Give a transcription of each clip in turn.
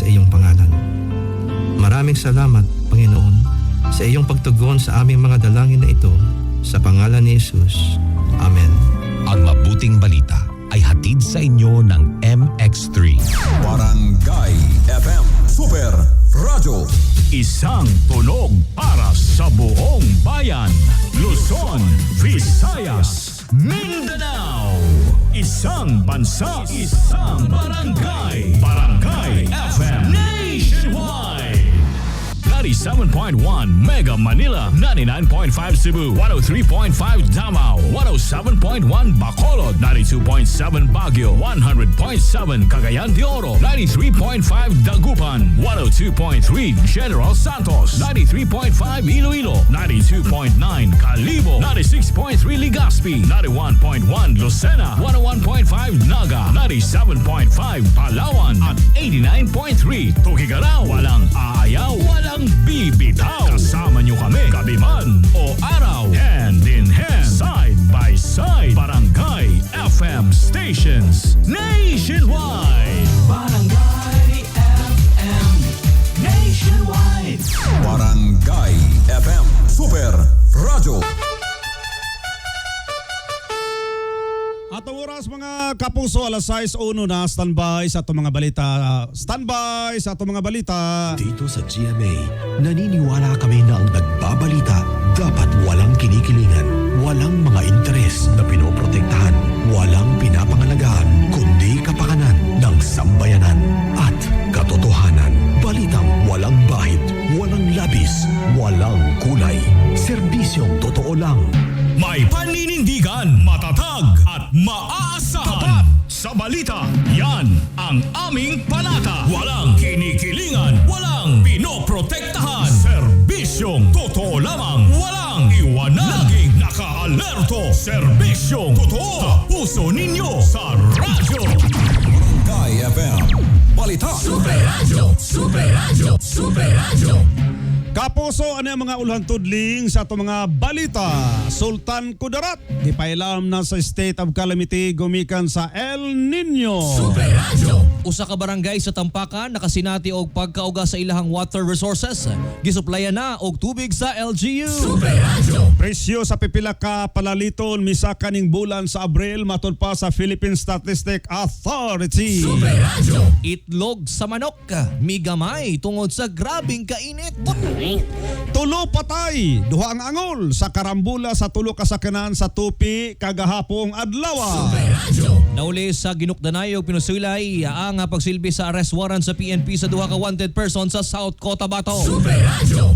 sa iyong pangalan. Maraming salamat, Panginoon, sa iyong pagtugon sa aming mga dalangin na ito, sa pangalan ni Jesus. Amen. Ang mabuting balita ay hatid sa inyo ng MX3. Barangay FM Super Radio. Isang tunog para sa buong bayan. Luzon, Visayas, Mindanao. Isang bansa, isang barangay. Barangay FM Nationwide. 97.1 Mega Manila, 99.5 Cebu, 103.5 Davao, 107.1 Bacolod, 92.7 Baguio, 100.7 Cagayan de Oro, 93.5 Dagupan, 102.3 General Santos, 93.5 Iloilo, 92.9 Calibo, 96.3 Legazpi, 91.1 Lucena, 101.5 Naga, 97.5 Palawan at 89.3 Tuguegarao. Walang aayaw, walang bibitaw. Kasama nyo kami, gabi man o araw. Hand in hand, side by side. Barangay FM stations nationwide. Barangay FM nationwide. Barangay FM Super Radio. Atong oras mga kapuso, alas 6:01 na, standby sa atong mga balita. Standby sa atong mga balita. Dito sa GMA, naniniwala kami na ang nagbabalita dapat walang kinikilingan, walang mga interes na pinoprotektahan, walang pinapangalagahan, kundi kapakanan ng sambayanan at katotohanan. Balitang walang bahid, walang labis, walang kulay. Serbisyong totoo lang. May paninindigan, matatag at maaasahan. Tapat sa balita, yan ang aming panata. Walang kinikilingan, walang pinoprotektahan. Serbisyong totoo lamang, walang iwanan. Laging naka-alerto. Serbisyong totoo sa puso ninyo sa radyo. Barangay FM Balita. Super Radio, Super Radio, Super Radio. Kapuso, ano ang mga ulan tudling sa itong mga balita? Sultan Kudarat, gipailam na sa state of calamity gumikan sa El Nino. Super Radio. Usa ka barangay sa Tampakan nakasinati og pagkauga sa ilahang water resources. Gisuplayan na og tubig sa LGU. Super Radio. Presyo sa pipila ka palaliton misa kaning bulan sa Abril matod pa sa Philippine Statistic Authority. Super Radio. Itlog sa manok, migamay tungod sa grabing kainit. Tulo patay, duha ang angol sa karambula sa tulo ka sakyanan sa Tupi kagahapong adlaw. Nauli sa ginukdanay og pinusulay ang pagsilbi sa arrest warrant sa PNP sa duha ka wanted person sa South Cotabato.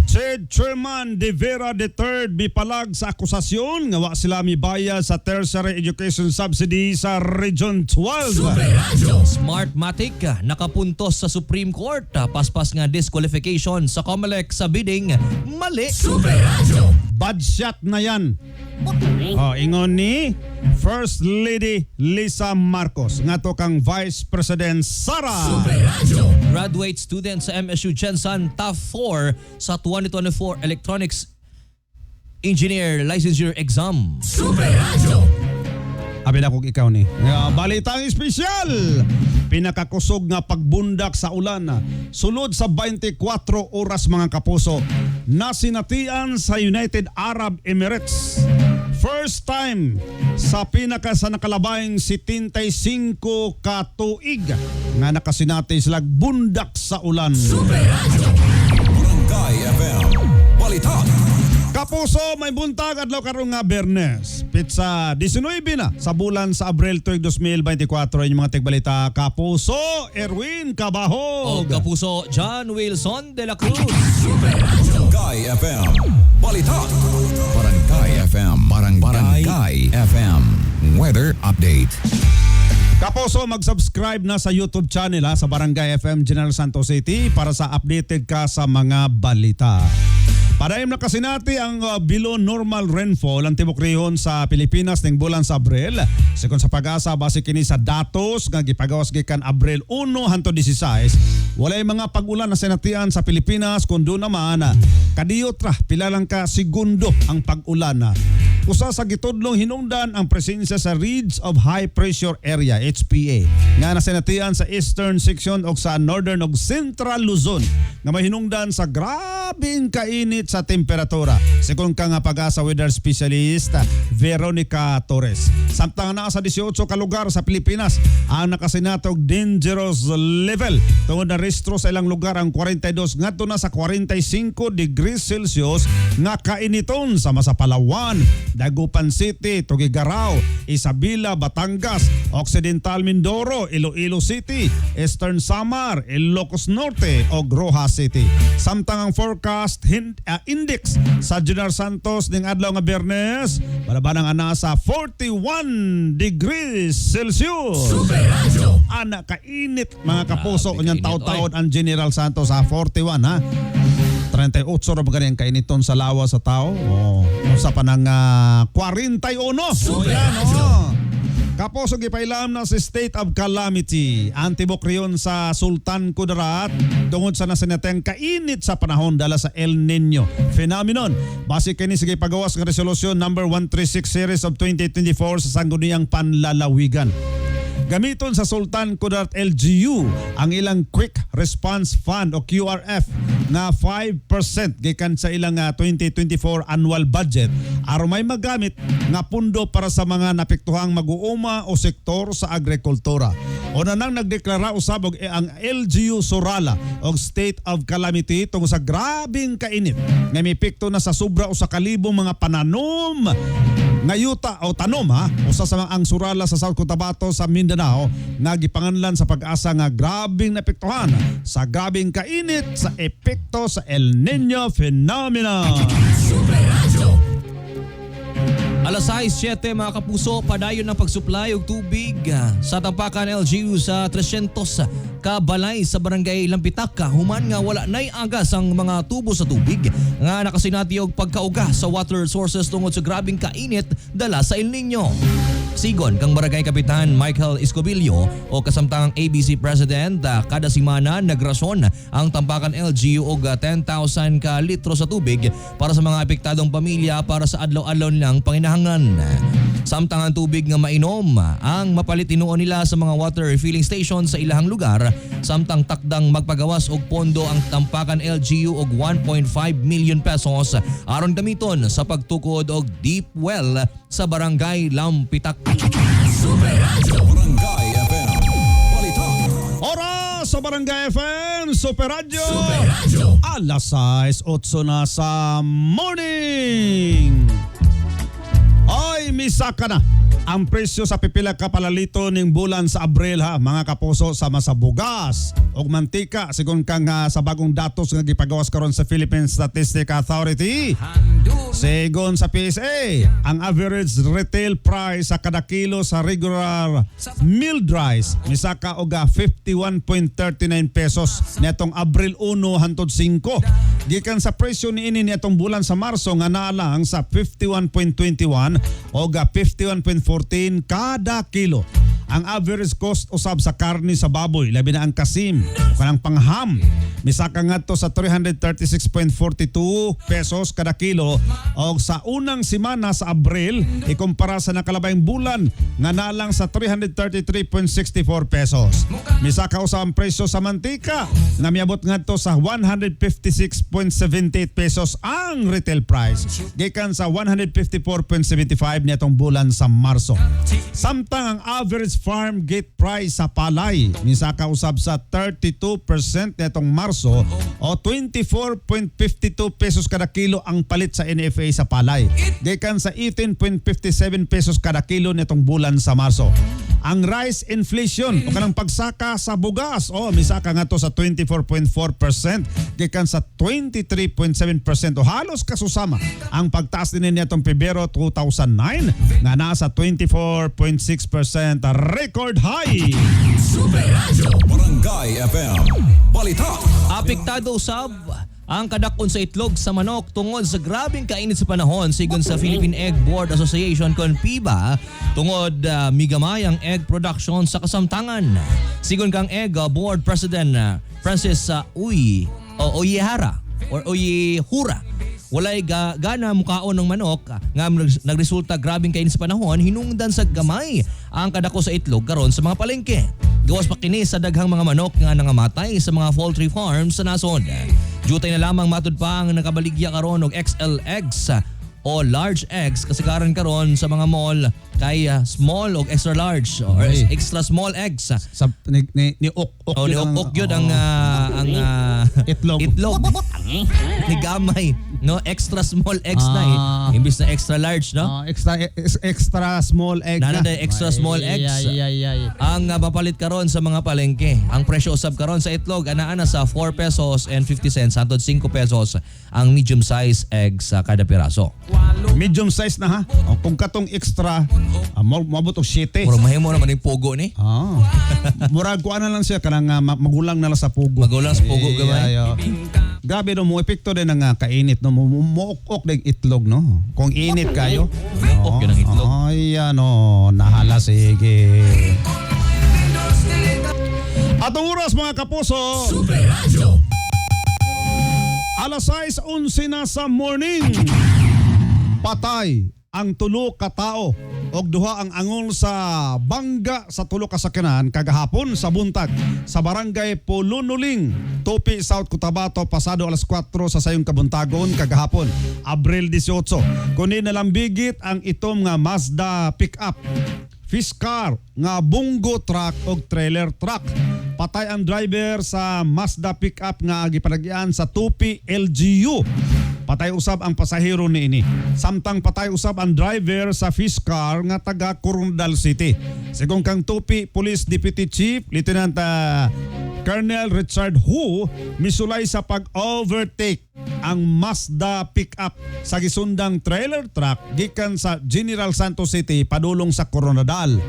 Said Chairman De Vera III bipalag sa akusasyon nga wa sila mibayad sa tertiary education subsidy sa Region 12. Smartmatic nakapuntos sa Supreme Court, paspas nga disqualification sa COMELEC sa bidding mali. Bad shot na yan. Ingon ni First Lady Lisa Marcos nga to kang Vice President Sara. Graduate student sa MSU Jensen TAF 4 sa 2024 Electronics Engineer Licensure Exam. Abi na kong ikaw ni. Balitang espesyal. Pinakakusog nga pagbundak sa ulan. Sulod sa 24 oras mga kapuso. Nasinatian sa United Arab Emirates. First time sa sa nakalabayng 75 ka tuig nga nakasinati sila bundak sa ulan. Barangay FM Balita. Kapuso, may buntag adlaw karon nga Bernes. Pitsa 19 na sa bulan sa Abril tuig 2024 yung mga tigbalita. Kapuso, Erwin Cabahog. O kapuso, John Wilson de la Cruz. Barangay FM Balita. Barangay FM Barangay FM Weather Update. Kapuso, mag-subscribe na sa YouTube channel sa Barangay FM General Santos City para sa updated ka sa mga balita. Padayem na kasinati ang below normal rainfall ang tibok rehon sa Pilipinas ning bulan sa Abril. Sekon sa pag-asa base kini sa datos nga gipagawas gikan Abril 1 hangtod 16, walay mga pag-ulan na sinatian sa Pilipinas kundo naman kadiyot ra pila lang ka segundo ang pag-ulan. Usa sa gitudlong hinungdan ang presensya sa Ridge of High Pressure Area HPA nga nasinatian sa eastern section o sa northern ug central Luzon nga mahinungdan sa grabing kainit sa temperatura. Sigon ka nga pag-asa weather specialist Veronica Torres. Samtang naa sa 18 ka lugar sa Pilipinas ang nakasinatog dangerous level tungod na restro sa ilang lugar ang 42 ngadto na sa 45 degrees Celsius nga kainiton sama sa Palawan, Dagupan City, Tuguegarao, Isabela, Batangas, Occidental Mindoro, Iloilo City, Eastern Samar, Ilocos Norte o Rojas City. Samtang ang forecast index sa General Santos ning adlaw nga Biyernes balabanang ana sa 41 degrees Celsius. Super Radio. Ana kainit mga kapuso Grabe, unyang kainit, taon-taon ang General Santos sa 41 ha. 38 ra ba ganyan kainiton sa lawa sa tao? Oh, usa pa nang 41. Super yan, Radio. Kapuso gipailam na si state of calamity. Antibok riyon sa Sultan Kudarat tungod sa nasinateng kainit sa panahon dala sa El Nino phenomenon. Base kini sige pagawas ng resolusyon number 136 series of 2024 sa sangguniang panlalawigan. Gamiton sa Sultan Kudarat LGU ang ilang Quick Response Fund o QRF na 5% gikan sa ilang 2024 annual budget aron may magamit nga pundo para sa mga napektuhang mag-uuma o sektor sa agrikultura. O nang nagdeklara usab og ang LGU Sorala og state of calamity tungod sa grabing kainit nga mipekto na sa sobra usa ka libong mga pananom nga yuta o tanom ha. Usa sa mga ang Sorala sa South Cotabato sa Mindanao nga gipanganlan sa pag-asa nga grabing napektuhan sa grabing kainit sa epekto sa El Nino phenomenon. Super Radio. Alas 6:07 mga kapuso, padayon ng pagsupply og tubig sa tampakan LGU sa 300 ka balay sa barangay Lampitak human nga wala nay agas ang mga tubo sa tubig nga nakasinati og pagkauga sa water sources tungod sa grabing kainit dala sa El Nino. Sigon kang barangay kapitan Michael Escobillo o kasamtangang ABC President, kada semana nagrason ang tampakan LGU og 10,000 ka litro sa tubig para sa mga apektadong pamilya para sa adlaw-adlaw nilang panginahangan. Samtang ang tubig nga mainom ang mapalit tinuon nila sa mga water refilling station sa ilahang lugar, samtang takdang magpagawas og pondo ang tampakan LGU og 1.5 million pesos aron gamiton sa pagtukod og deep well sa barangay Lampitak. Super Radio. Barangay FM. Balita. Oras sa Barangay FM Super Radio. Super Radio. Alas 6:08 na sa morning. Ay, misaka na ang presyo sa pipila ka palalito ning bulan sa Abril ha, mga kapuso, sama sa bugas ug mantika sigon kang sa bagong datos nga gipagawas karon sa Philippine Statistics Authority. Sigon sa PSA, ang average retail price sa kada kilo sa regular milled rice misaka og 51.39 pesos netong Abril 1 hangtod 5. Gikan sa presyo niini netong bulan sa Marso nga naa lang sa 51.21 o 51.14 kada kilo. Ang average cost usab sa karne sa baboy, labi na ang kasim o kanang pangham, misaka ngadto sa 336.42 pesos kada kilo o sa unang semana sa Abril ikumpara sa nakalabayng bulan nga nalang sa 333.64 pesos. Misaka usab ang presyo sa mantika nga miabot ngadto sa 156.78 pesos ang retail price gikan sa 154.75 nitong bulan sa Marso. Samtang ang average farm gate price sa palay misaka usab sa 32% netong Marso o 24.52 pesos kada kilo ang palit sa NFA sa palay gikan sa 18.57 pesos kada kilo netong bulan sa Marso. Ang rice inflation o kanang pagsaka sa bugas misaka ngadto sa 24.4% gikan sa 23.7% o halos kasusama ang pagtaas din nitong Pebrero 2009 nga nasa 24.6%, record high. Super Radio. Barangay FM. Balita. Apektado usab ang kadakon sa itlog sa manok tungod sa grabing kainit sa panahon sigon sa Philippine Egg Board Association kon PIBA tungod migamay ang egg production sa kasamtangan. Sigon kang Egg Board President Francis Uyehara or Uyehura walay gana mukaon ng manok nga nagresulta grabing kain sa panahon hinungdan sa gamay ang kadako sa itlog karon sa mga palengke. Gawas pa kini sa daghang mga manok nga nangamatay sa mga poultry farms sa nasod. Jutay na lamang matud pa ang nakabaligya karon og XL eggs o large eggs kasagaran karon sa mga mall kay small o extra large or Okay. extra small eggs. Sa ni ok O ni ok yun ang Itlog. ni gamay no extra small eggs na imbis na extra large no. extra small egg Nana na extra small eggs. Ang mapalit karon sa mga palengke. Ang presyo usab karon sa itlog ana sa 4 pesos and 50 cents hangtod 5 pesos ang medium size eggs sa kada piraso. Medium size na ha. O, kung katong extra, mabot og 7. Murag mahimo naman yung pogo ni. Murag kuan na lang siya kanang magulang na lang sa pugo. Magulang sa pugo gamay. Grabe no mo epekto din ang kainit no muok ng itlog no. Kung init kayo, Muok yun ang itlog. Ay ano, nahala sige. At ang oras mga kapuso, Super Radio. alas 6:11 na sa morning. Patay ang tulo ka tao og duha ang angol sa bangga sa tulo ka sakyanan kagahapon sa buntag sa barangay Pulunuling, Tupi, South Cotabato pasado alas 4 sa sayong kabuntagon kagahapon, Abril 18. Kunin nalambigit ang itom nga Mazda pickup, Fiskar nga bungo truck o trailer truck. Patay ang driver sa Mazda pickup nga gipalagyan sa Tupi LGU. Patay usab ang pasahero niini. Samtang patay usab ang driver sa Fiskar nga taga Corondal City. Sigong kang Tupi Police Deputy Chief Lieutenant Colonel Richard Hu misulay sa pag-overtake ang Mazda pickup sa gisundang trailer truck gikan sa General Santos City padulong sa Coronadal.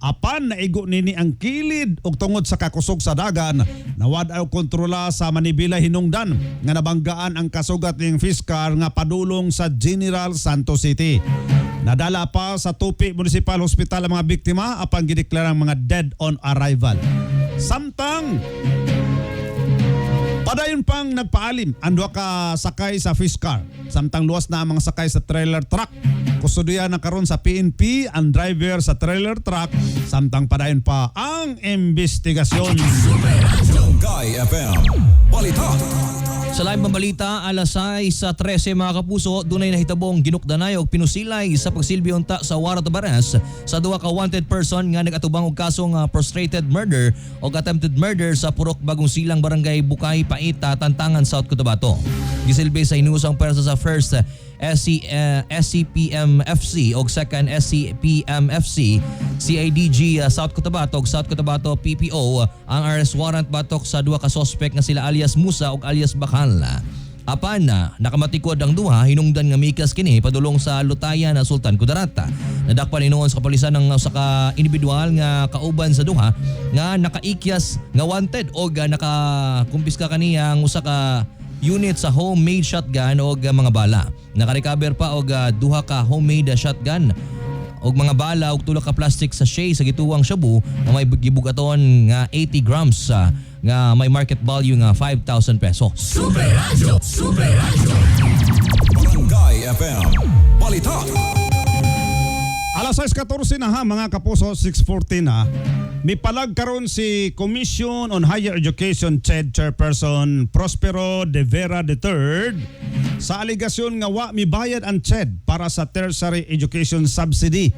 Apan naigo nini ang kilid ug tungod sa kakusog sa dagan, nawad-aw kontrola sa Manibila hinungdan nga nabanggaan ang kasugat ning Fiskar nga padulong sa General Santos City. Nadala pa sa Tupi Municipal Hospital ang mga biktima apan gideklarang mga dead on arrival. Samtang padayon pang nagpaalim ang duha ka sakay sa Fiskar. Samtang luwas na ang mga sakay sa trailer truck. Kustudiyan na karon sa PNP ang driver sa trailer truck. Samtang padayon pa ang investigasyon. Barangay FM Balita. Sa live mabalita, alas 6:13 mga kapuso, dunay nahitabong ginukdanay og pinusilay sa pagsilbi unta sa Wara Tabares sa duha ka wanted person nga nagatubang og kasong frustrated murder o attempted murder sa Purok Bagong Silang Barangay Bukay, Paita, Tantangan, South Cotabato. Gisilbi sa hinusang pwersa sa first SCPMFC o second SCPMFC CIDG South Cotabato o South Cotabato PPO ang arrest warrant batok sa duha ka suspect nga sila alias Musa o alias Bakal. Apan nakamatikod ang duha hinungdan nga mikas kini padulong sa lutayan na Sultan Kudarat. Nadakpan hinuon sa kapulisan ng usa ka individual nga kauban sa duha nga nakaikyas nga wanted o nakakumpiska kaniya ang usa ka unit sa homemade shotgun o mga bala. Nakarecover pa og duha ka homemade shotgun og mga bala og tulo ka plastic sachet sa gituwang shabu na may gibugaton nga 80 grams nga may market value nga 5,000 pesos. Super Radio. Super Radio. Barangay FM Balita. Alas 6:14 na ha mga kapuso, 6:14 na. Mipalag karon si Commission on Higher Education CHED Chairperson Prospero De Vera III sa aligasyon nga wa mibayad ang CHED para sa tertiary education subsidy.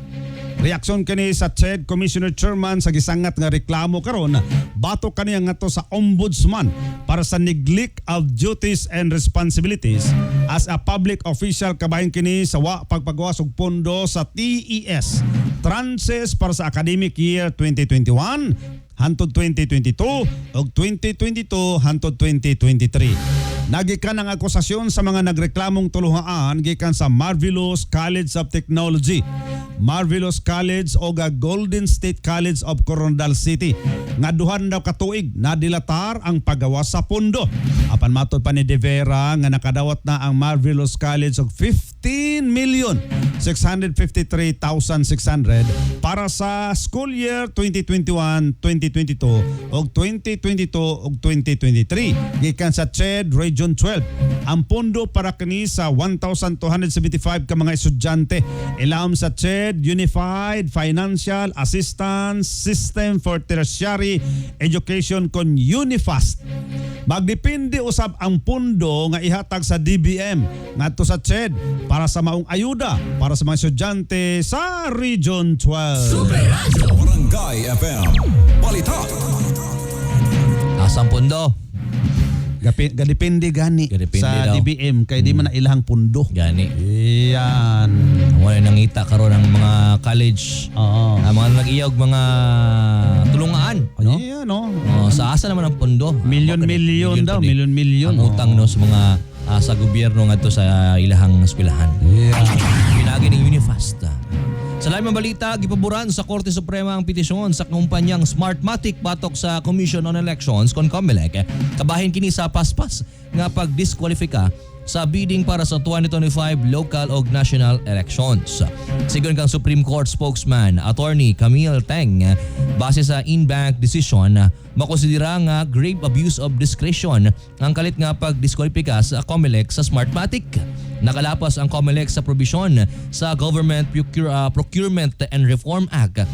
Reaksyon kani sa CHED Commissioner Chairman sa gisangat nga reklamo karon bato kaniya ngadto sa Ombudsman para sa neglect of duties and responsibilities as a public official kabahin kini sa wa pagpagawas og pondo sa TES tranches para sa academic year 2021 hantod 2022 ug 2022 hantod 2023. Nagikan ang akusasyon sa mga nagreklamong tuluhaan gikan sa Marvelous College of Technology, Marvelous College o Golden State College of Corondal City nga duhan daw katuig nadilatar ang paggawas sa pondo. Apan matod pa ni De Vera nga nakadawat na ang Marvelous College og 15,653,600 para sa school year 2021-2022 o 2022 o 2023 gikan sa CHED Region 12. Ang pondo para kini sa 1,275 ka mga estudyante ilawom sa CHED Unified Financial Assistance System for Tertiary Education kon UNIFAST. Magdepende usab ang pundo nga ihatag sa DBM ngadto sa CHED para sa maong ayuda para sa mga estudyante sa Region 12. Barangay FM Balita. Asang pundo. Gadepende gani Gadepende sa daw. DBM kay di man na ilahang pundo. Gani. Iyan. Wala nangita karon ng mga college. Oo. Mga nag-iyog mga tulungaan, no? Iyan, no? Sa asa naman ang pondo? Milyon-milyon daw, milyon-milyon. Ang utang no sa mga sa gobyerno ngadto sa ilahang eskwelahan. Yeah. Pinagi ng Unifast. Sa laing mga balita, gipaboran sa Korte Suprema ang petisyon sa kumpanyang Smartmatic batok sa Commission on Elections kon COMELEC. Kabahin kini sa paspas nga pagdiskwalifika sa bidding para sa 2025 local o national elections. Sigon kang Supreme Court spokesman, Attorney Camille Teng, base sa in-bank decision, makonsidera nga grave abuse of discretion ang kalit nga pagdiskwalifika sa COMELEC sa Smartmatic. Nakalapas ang COMELEC sa probisyon sa Government Procurement and Reform Act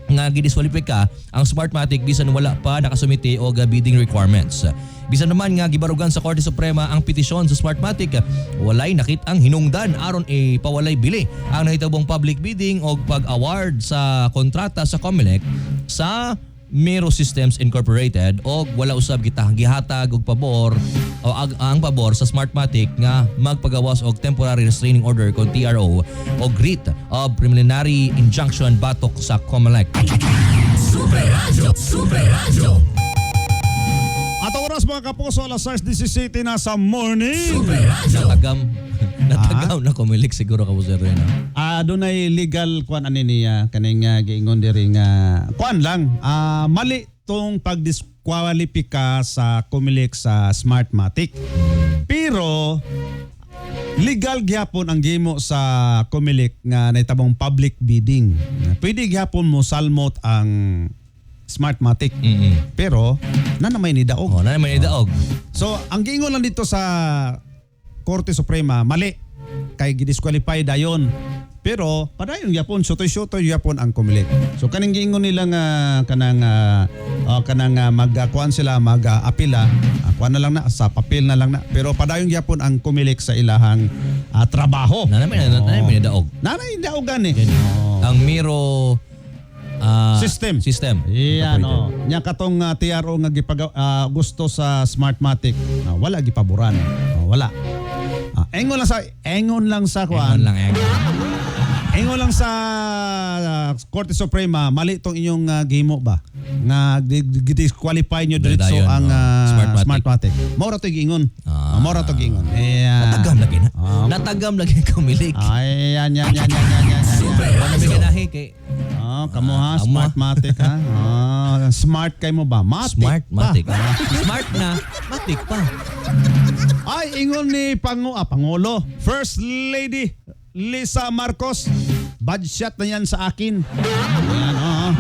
nga gidiskwalifika ang Smartmatic bisan wala pa nakasumite og bidding requirements. Bisan naman nga gibarugan sa Korte Suprema ang petisyon sa Smartmatic, walay nakit-ang hinungdan aron pawalay bili ang nahitabong public bidding o pag-award sa kontrata sa COMELEC sa Mero Systems Incorporated o wala usab gihatag og pabor o ang pabor sa Smartmatic nga magpagawas og temporary restraining order kon TRO o writ of preliminary injunction batok sa COMELEC. Super Radio. At oras mga kapuso, alas 6:17 na sa morning. Natagaw na COMELEC siguro kapuso rin. Dunay legal kuan ani niya kaning giingon diri nga kuan lang. Mali tong pagdiskwalipika sa COMELEC sa Smartmatic. Pero legal gyapon ang gimo sa COMELEC nga nahitabong public bidding. Pwede gyapon mo salmot ang Smartmatic. Pero nanamay ni daog. Nanamay ni daog. So ang giingon lang dito sa Korte Suprema, mali kay gidisqualify dayon. Pero padayon gyapon sutoy-sutoy gyapon ang COMELEC. So kaning giingon nila nga kanang magkuan sila mag-apila, kuan na lang na sa papel na lang na. Pero padayon gyapon ang COMELEC sa ilahang trabaho. Nanamay ni daog. Nanay daogan eh. Ang Mero System. Iyan o. Nya katong TRO nga gusto sa Smartmatic, wala gipaboran. Wala. Engon lang sa kuan. Engon lang sa Korte Suprema, mali tong inyong gimo ba? Nga disqualify nyo diretso Dayon, ang Smartmatic. Maura to giingon. Maura to giingon. Natagam lagi na. Natagam lagi COMELEC. Yan. Wala may ganahi kay Kamo ha, Smartmatic ha. Smart kay mo ba? Smartmatic. Smart na, matic pa. Ay, ingon ni Pangulo, First Lady Lisa Marcos, bad shot na yan sa akin. Ayan,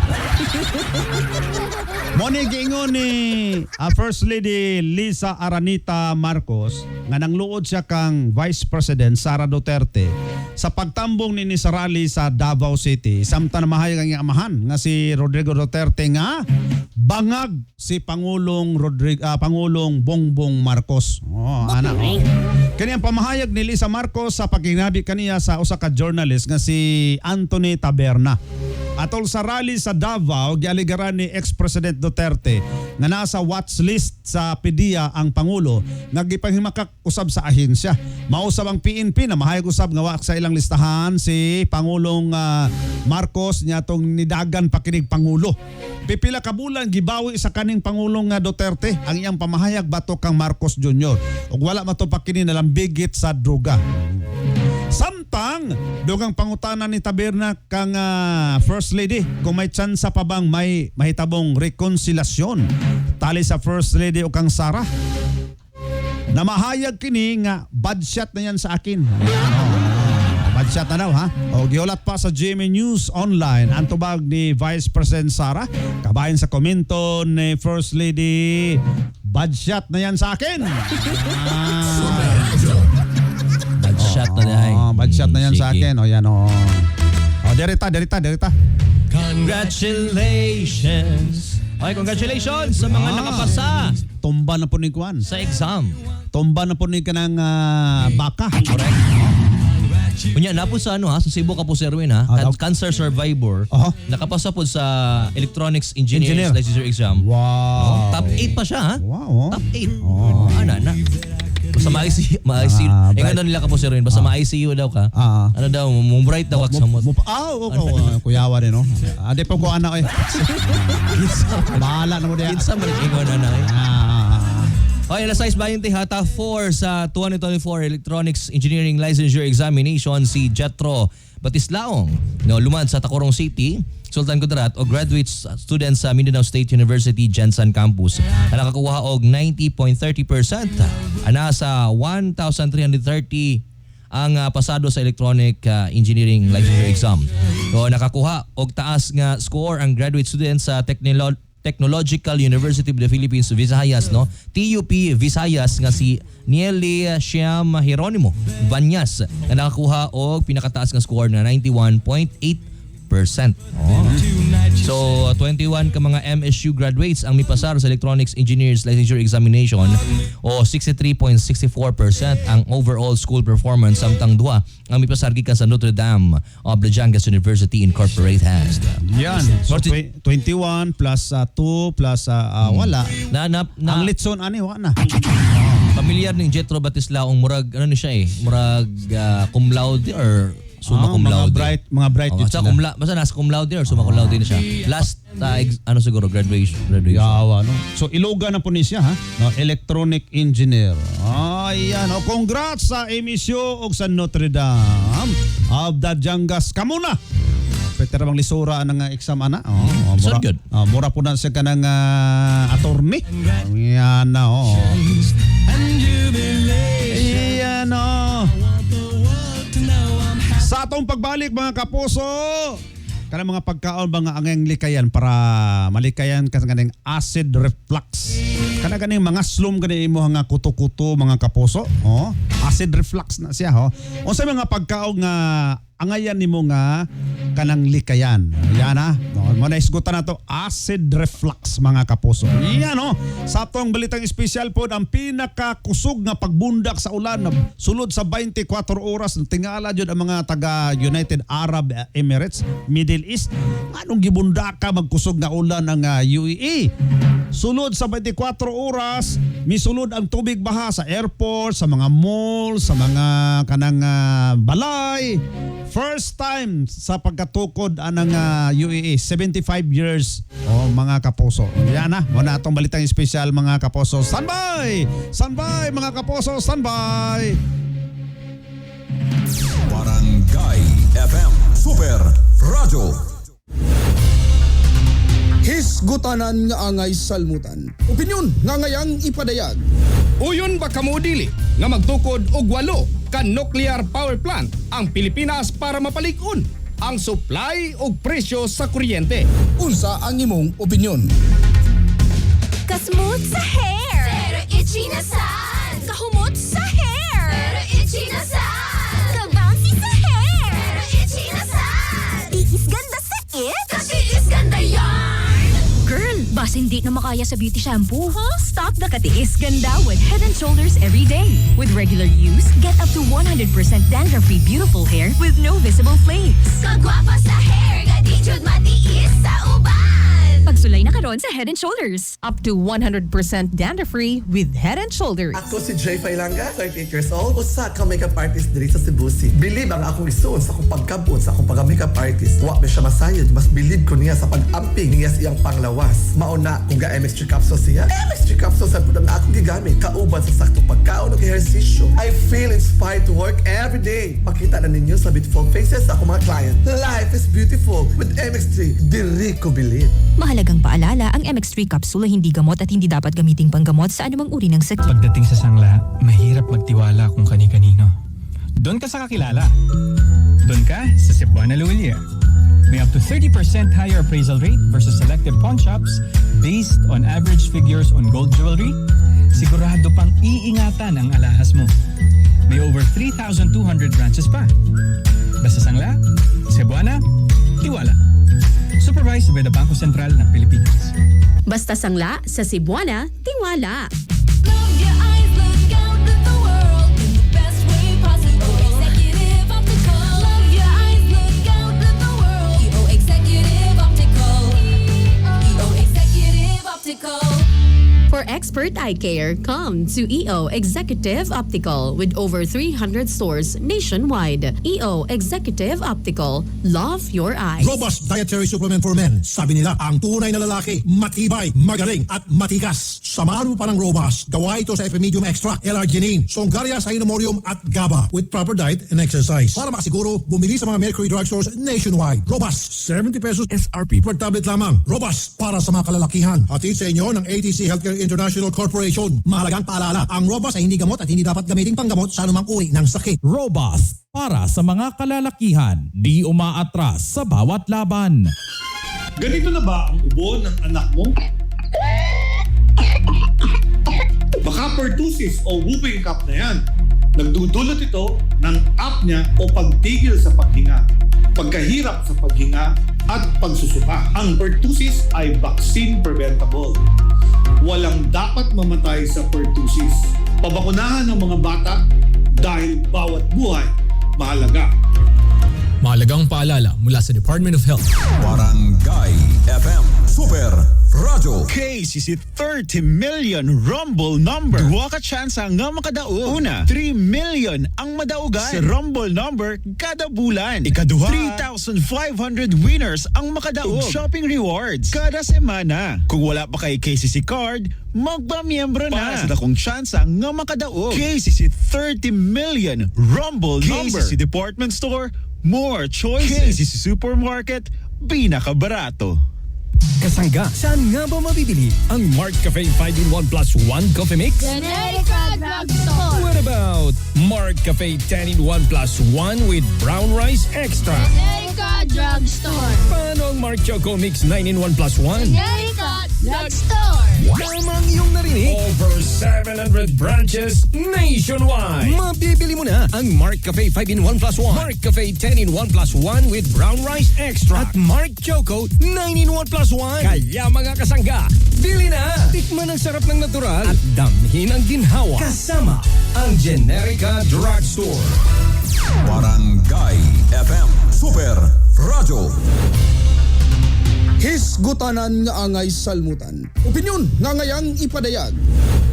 Moni giingon ni First Lady Lisa Aranita Marcos nga nangluod siya kang Vice President Sara Duterte sa pagtambong ni sa rally sa Davao City. Samtang mahayag ang amahan nga si Rodrigo Duterte nga bangag si Pangulong Bongbong Marcos. Kani ang pamahayag ni Lisa Marcos sa paginabi kaniya sa usa ka journalist nga si Anthony Taberna. Atol sa rally sa Davao, gialigaran ni ex-President Duterte nga nasa watch list sa PDEA ang Pangulo nga gipanghimakak usab sa ahensya. Mausab ang PNP na mahayag usab nga wa sa ilang listahan si Pangulong Marcos nya tong nidagan pa kining Pangulo. Pipila ka bulan gibawi sa kaning Pangulong Duterte ang iyang pamahayag batok kang Marcos Jr. ug wala matupak kini nalambigit sa droga. Samtang dugang pangutanan ni Taberna kang First Lady kung may tsansa pa bang may mahitabong rekonsilasyon tali sa First Lady o kang Sara. Na mahayag kini nga bad shot na yan sa akin. Badshot na daw ha. O giulat pa sa GMA News Online ang tubag ni Vice President Sara kabayan sa komento ni First Lady. Badshot na yan sa akin. Badshot na dahil. Badshot na yan sa akin. O yan o. O derita. Congratulations. Okay, congratulations sa mga nakapasa Tumba na po ni Kwan. sa exam. Tumba na po ni ka ng baka. Correct. Kunya na po sa ano ha, sa Cebu ka po Sir Erwin ha, cancer survivor, Aha. nakapasa po sa electronics engineering Engineer. licensure exam. Wow. Top 8 pa siya ha. Wow. Top 8. Ana na. Basta ma-ICU. bright. Ano nila ka po Sir Erwin, basta ma-ICU daw ka. Ano daw, bright daw ka sa mo. Kuyawa din, no? Adi pa ko anak eh. Bahala na mo diya. Kinsa man ingon na Okay, alas 6:20 hata 4 sa 2024 Electronics Engineering Licensure Examination si Jetro Batislaong lumad sa Tacorong City, Sultan Kudarat o graduate students sa Mindanao State University Jensen Campus na nakakuha og 90.30%. Ana sa 1,330 ang pasado sa Electronic Engineering Licensure Exam. So nakakuha og taas nga score ang graduate students sa Technological University of the Philippines Visayas, no? TUP Visayas nga si Nieli Siam Hieronimo Banyas na nakakuha og pinakataas nga score na 91.8%. So 21 ka mga MSU graduates ang mipasar sa Electronics Engineers Licensure Examination o 63.64% ang overall school performance, samtang duha ang mipasar gikan sa Notre Dame of Batangas University Incorporated. Yan. So 21 plus 2 plus wala. Ang litson ani wa na. Pamilyar ning Jetro Batislaong murag ano ni siya murag cum laude or summa cum laude. Mga bright Basta nasa cum laude or summa cum laude na siya. Last siguro graduation. Yawa, no? So iloga na po ni siya ha. No, electronic engineer. Ayan, congrats sa emisyo og sa Notre Dame of Batangas. Kamuna. Pwede bang lisura ng exam ana? So good. Mura po na siya ka ng attorney. Yan na Ayan Sa atong pagbalik mga kapuso, kanang mga pagkaon ba nga ang likayan para malikayan ka kaning acid reflux. Kana ganing mga slum gani imo nga kuto-kuto mga kapuso. Acid reflux na siya Unsa mga pagkaon nga angayan nimo nga kanang likayan. Yan mo na isgutan nato acid reflux mga kapuso. Yan sa atong balitang espesyal po ang pinakakusog nga pagbundak sa ulan sulod sa 24 oras tingala jud ang mga taga United Arab Emirates, Middle East. Anong gibundak ka magkusog nga ulan ang UAE? Sulod sa 24 oras, misulod ang tubig baha sa airport, sa mga mall, sa mga kanang balay. First time sa pagkatukod anang UAE, 75 years mga kaposo. Yan muna atong balitang espesyal mga kaposo. Standby! Standby mga kaposo, standby! Barangay FM Super Radio. Hisgutanan nga angay salmutan. Opinyon nga ngayang ipadayag. Uyon ba kamo dili nga magtukod og 8 ka nuclear power plant ang Pilipinas para mapalig-on ang supply ug presyo sa kuryente? Unsa ang imong opinyon? Kasmooth sa hair, pero itchy na sad. Kahumot sa hair, pero itchy na sad. Kabouncy sa hair, pero itchy na sad. Tiis ganda sa it, kasi is ganda yarn. Girl, bas hindi na makaya sa beauty shampoo. Stop the katiis ganda with Head & Shoulders every day. With regular use, get up to 100% dandruff-free beautiful hair with no visible flakes. Kagwapa sa hair, gadi jud matiis sa uban. Pagsulay na karon sa Head & Shoulders. Up to 100% dandruff-free with Head & Shoulders. Ako si Jay Failanga, 38 years old, usa ka makeup artist diri sa Cebu City. Believe ang akong isuon sa akong pagkabot sa akong pagka-makeup artist. Wa ba siya masayod, mas believe ko niya sa pag-amping niya sa iyang panglawas. Mauna kung ga MX3 capsule siya. MX3 capsule sa pudang akong gigamit. Kauban sa saktong pagkaon o ehersisyo. I feel inspired to work every day. Makita na ninyo sa beautiful faces sa akong mga client. Life is beautiful with MX3. Diri ko believe. Mahalagang paalala, ang MX3 capsule ay hindi gamot at hindi dapat gamiting panggamot sa anumang uri ng sakit. Pagdating sa sangla, mahirap magtiwala kung kani-kanino. Doon ka sa kakilala. doon ka sa Cebuana Luwilier. May up to 30% higher appraisal rate versus selected pawn shops based on average figures on gold jewelry. Sigurado pang iingatan ang alahas mo. May over 3,200 branches pa. Basta sangla, Cebuana, tiwala. Supervised by the Bangko Sentral ng Pilipinas. Basta sangla sa Cebuana, tiwala. Love your eyes, look out at the world in the best way possible. Executive Optical. Love your eyes, look out at the world. EO Executive Optical. EO Executive Optical. For expert eye care, come to EO Executive Optical with over 300 stores nationwide. EO Executive Optical. Love your eyes. Robust Dietary Supplement for Men. Sabi nila, ang tunay na lalaki, matibay, magaling at matigas. Samahan mo pa ng Robust. Gawa ito sa Epimedium Extra, L-Arginine, Songaria Cynomorium at GABA with proper diet and exercise. Para makasiguro, bumili sa mga Mercury Drugstores nationwide. Robust, 70 pesos SRP per tablet lamang. Robust, para sa mga kalalakihan. Hatid sa inyo ng ATC Healthcare International Corporation. Mahalagang paalala, ang Robust ay hindi gamot at hindi dapat gamitin panggamot sa anumang uri ng sakit. Robust para sa mga kalalakihan, di umaatras sa bawat laban. Ganito na ba ang ubo ng anak mo? Baka pertussis o whooping cough na yan. Nagdudulot ito ng apnea o pagtigil sa paghinga, pagkahirap sa paghinga at pagsusuka. Ang pertussis ay vaccine preventable. Walang dapat mamatay sa pertussis. Pabakunahan ng mga bata dahil bawat buhay mahalaga. Mahalagang paalala mula sa Department of Health. Barangay FM Super Radio. KCC 30 million Rumble number. Duwa ka chance nga makadao. Una, 3 million ang madaugan sa Rumble number kada bulan. Ikaduha, 3,500 winners ang makadao. Shopping rewards kada semana. Kung wala pa kay KCC card, magpamiyembro na. Para sa dakong chance nga makadao. KCC 30 million Rumble number. KCC Department Store, more choices. KCC Supermarket, pinakabarato. Kasangga, saan nga ba mabibili ang Mart Cafe 5-in-1 plus 1 coffee mix? Generica Drugstore. What about Mart Cafe 10-in-1 plus 1 with brown rice extra? Generica Drugstore. Paano ang Mart Choco Mix 9-in-1 plus 1? Generica Drugstore. Tamang iyong narinig. Over 700 branches nationwide. Mabibili mo na ang Mart Cafe 5-in-1 plus 1. Mart Cafe 10-in-1 plus 1 with brown rice extra. At Mart Choco 9-in-1 plus 1. Kaya mga kasangga, bili na! Tikman ang sarap ng natural at damhin ang ginhawa. Kasama ang Generica Drugstore. Barangay FM Super Radio. Hisgutanan nga angay salmutan. Opinyon nga ngayang ipadayag.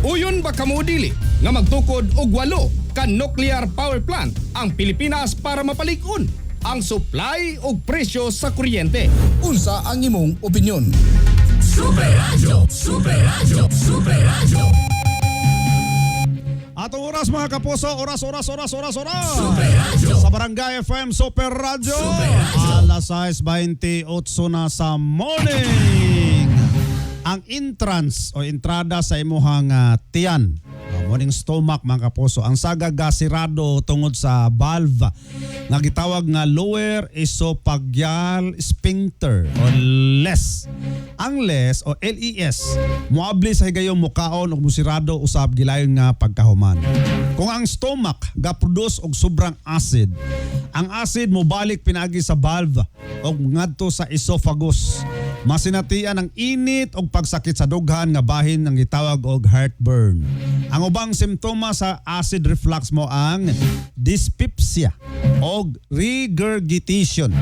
Uyon ba kamo dili nga magtukod og 8 ka nuclear power plant ang Pilipinas para mapalig-on ang supply ug presyo sa kuryente? Unsa ang imong opinyon? Super Radio. Super Radio. Super Radio. Atong oras mga kapuso, oras. Super Radio. Sa Barangay FM Super Radio. Alas 6:28 na sa morning. Ang entrance o entrada sa imuhang tiyan, morning stomach mga kapuso, ang sagagasirado tungod sa valve nga gitawag nga lower esophageal sphincter o LES. Ang LES o LES moabli sa higayong mukaon ug musirado usab gilayon nga pagkahuman. Kung ang stomach ga-produce og sobrang acid, ang acid mobalik pinaagi sa valve ug ngadto sa esophagus. Masinatian ang init o pagsakit sa dughan nga bahin ang gitawag og heartburn. Ang ubang simptomas sa acid reflux mo ang dyspepsia o regurgitation.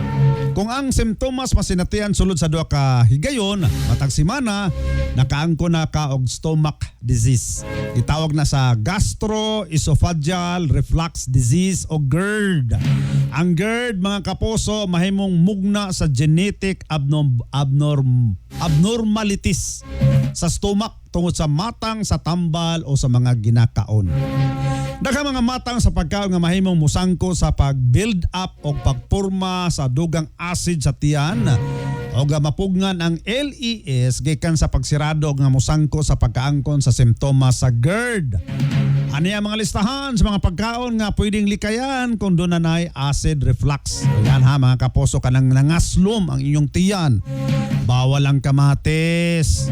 Kung ang simptomas masinatian sulod sa duha ka higayon, matag semana, nakaangko na ka og stomach disease. Gitawag na sa gastroesophageal reflux disease o GERD. Ang GERD mga kapuso mahimong mugna sa genetic abnormalities sa stomach tungod sa matang sa tambal o sa mga ginakaon. Daghang mga matang sa pagkaon nga mahimong musangko sa pag-build up o pagporma sa dugang acid sa tiyan o mapugnan ang LES gikan sa pagsirado nga musangko sa pagkaangkon sa simptomas sa GERD. Ano yung mga listahan sa mga pagkaon nga pwedeng likayan kung doon na acid reflux. Yan ha mga kapuso, kanang nangaslom ang inyong tiyan. Bawal ang kamatis.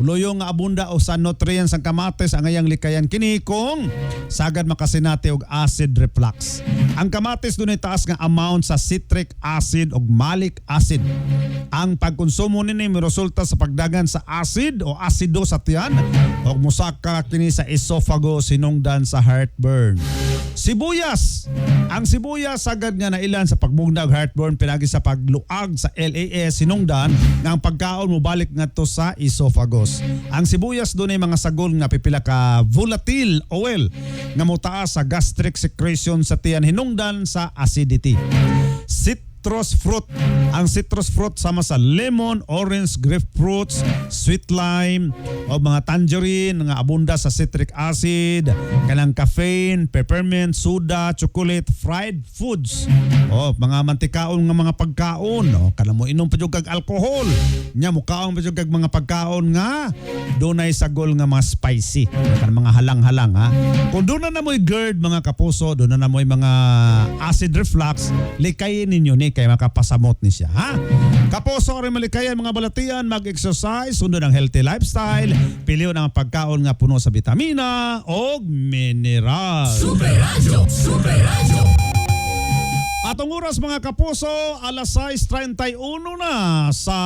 Uluyong nga abunda o sa nutrients ang kamatis ang ayang likayan kini kung sagad makasinati og acid reflux. Ang kamatis doon ay taas nga amount sa citric acid o malic acid. Ang pagkonsumo nini may resulta sa pagdagan sa acid o asido sa tiyan o musaka kini sa esophagus sinungdan sa heartburn. Sibuyas. Ang sibuyas sagad nga na ilan sa pagbugna og heartburn pinagi sa pagluag sa LAS sinungdan nga ang pagkaon mo balik ngadto sa esophagus. Ang sibuyas doon ay mga sagol nga pipila ka volatile oil nga motaas sa gastric secretion sa tiyan hinungdan sa acidity. Citrus fruit. Ang citrus fruit sama sa lemon, orange, grapefruits, sweet lime o mga tangerine nga abunda sa citric acid, kanang caffeine, peppermint, soda, chocolate, fried foods. O mga mantikaon nga mga pagkaon, o kanang mo inom pa jud kag alcohol. Nya mo kaon pa jud kag mga pagkaon nga dunay sagol nga mga spicy, kanang mga halang-halang ha. Kung doon na mo'y GERD mga kapuso, doon na mo'y mga acid reflux, likayin ninyo ni kay makapasamot ni siya ha. Kapuso rin malikayan mga balatian, mag-exercise, sundon ang healthy lifestyle, piliw ng pagkaon nga puno sa vitamina o mineral. Super Radio! Super Radio! Atong oras mga kapuso, alas 6:31 na sa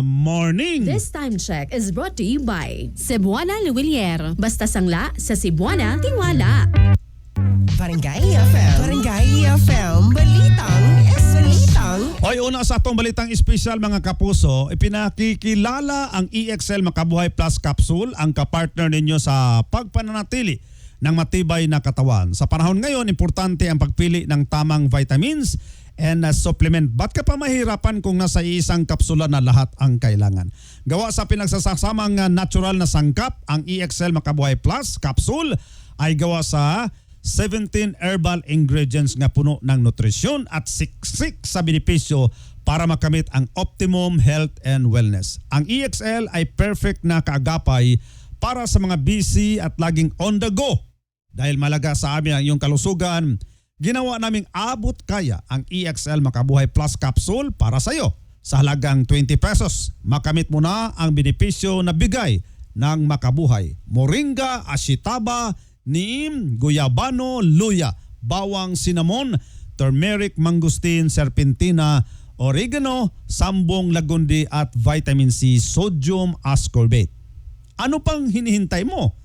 morning. This time check is brought to you by Cebuana Luwilier. Basta sangla sa Cebuana, tiwala. Barangay FM. Barangay FM. Balitang Hoy, una sa atong balitang espesyal mga kapuso, ipinakikilala ang EXL Makabuhay Plus Capsule, ang kapartner ninyo sa pagpananatili ng matibay na katawan. Sa panahon ngayon, importante ang pagpili ng tamang vitamins and supplement. Ba't ka pa mahirapan kung nasa isang kapsula na lahat ang kailangan? Gawa sa pinagsasamang natural na sangkap, ang EXL Makabuhay Plus Capsule ay gawa sa 17 herbal ingredients nga puno ng nutrisyon at siksik sa benepisyo para makamit ang optimum health and wellness. Ang EXL ay perfect na kaagapay para sa mga busy at laging on the go. Dahil malaga sa amin ang iyong kalusugan, ginawa naming abot kaya ang EXL Makabuhay Plus Capsule para sa iyo. Sa halagang 20 pesos, makamit mo na ang benepisyo na bigay ng Makabuhay. Moringa, ashitaba, neem, guyabano, luya, bawang cinnamon, turmeric, mangustin, serpentina, oregano, sambong lagundi at vitamin C, sodium ascorbate. Ano pang hinihintay mo?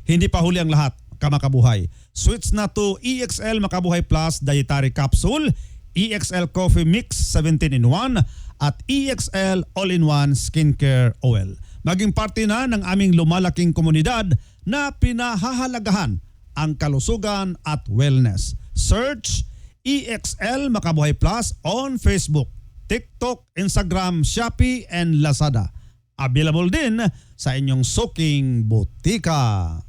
Hindi pa huli ang lahat, kamakabuhay. Switch na to EXL Makabuhay Plus Dietary Capsule, EXL Coffee Mix 17-in-1 at EXL All-in-1 Skincare Oil. Maging parte na ng aming lumalaking komunidad na pinahahalagahan ang kalusugan at wellness. Search EXL Makabuhay Plus on Facebook, TikTok, Instagram, Shopee, and Lazada. Available din sa inyong suking butika.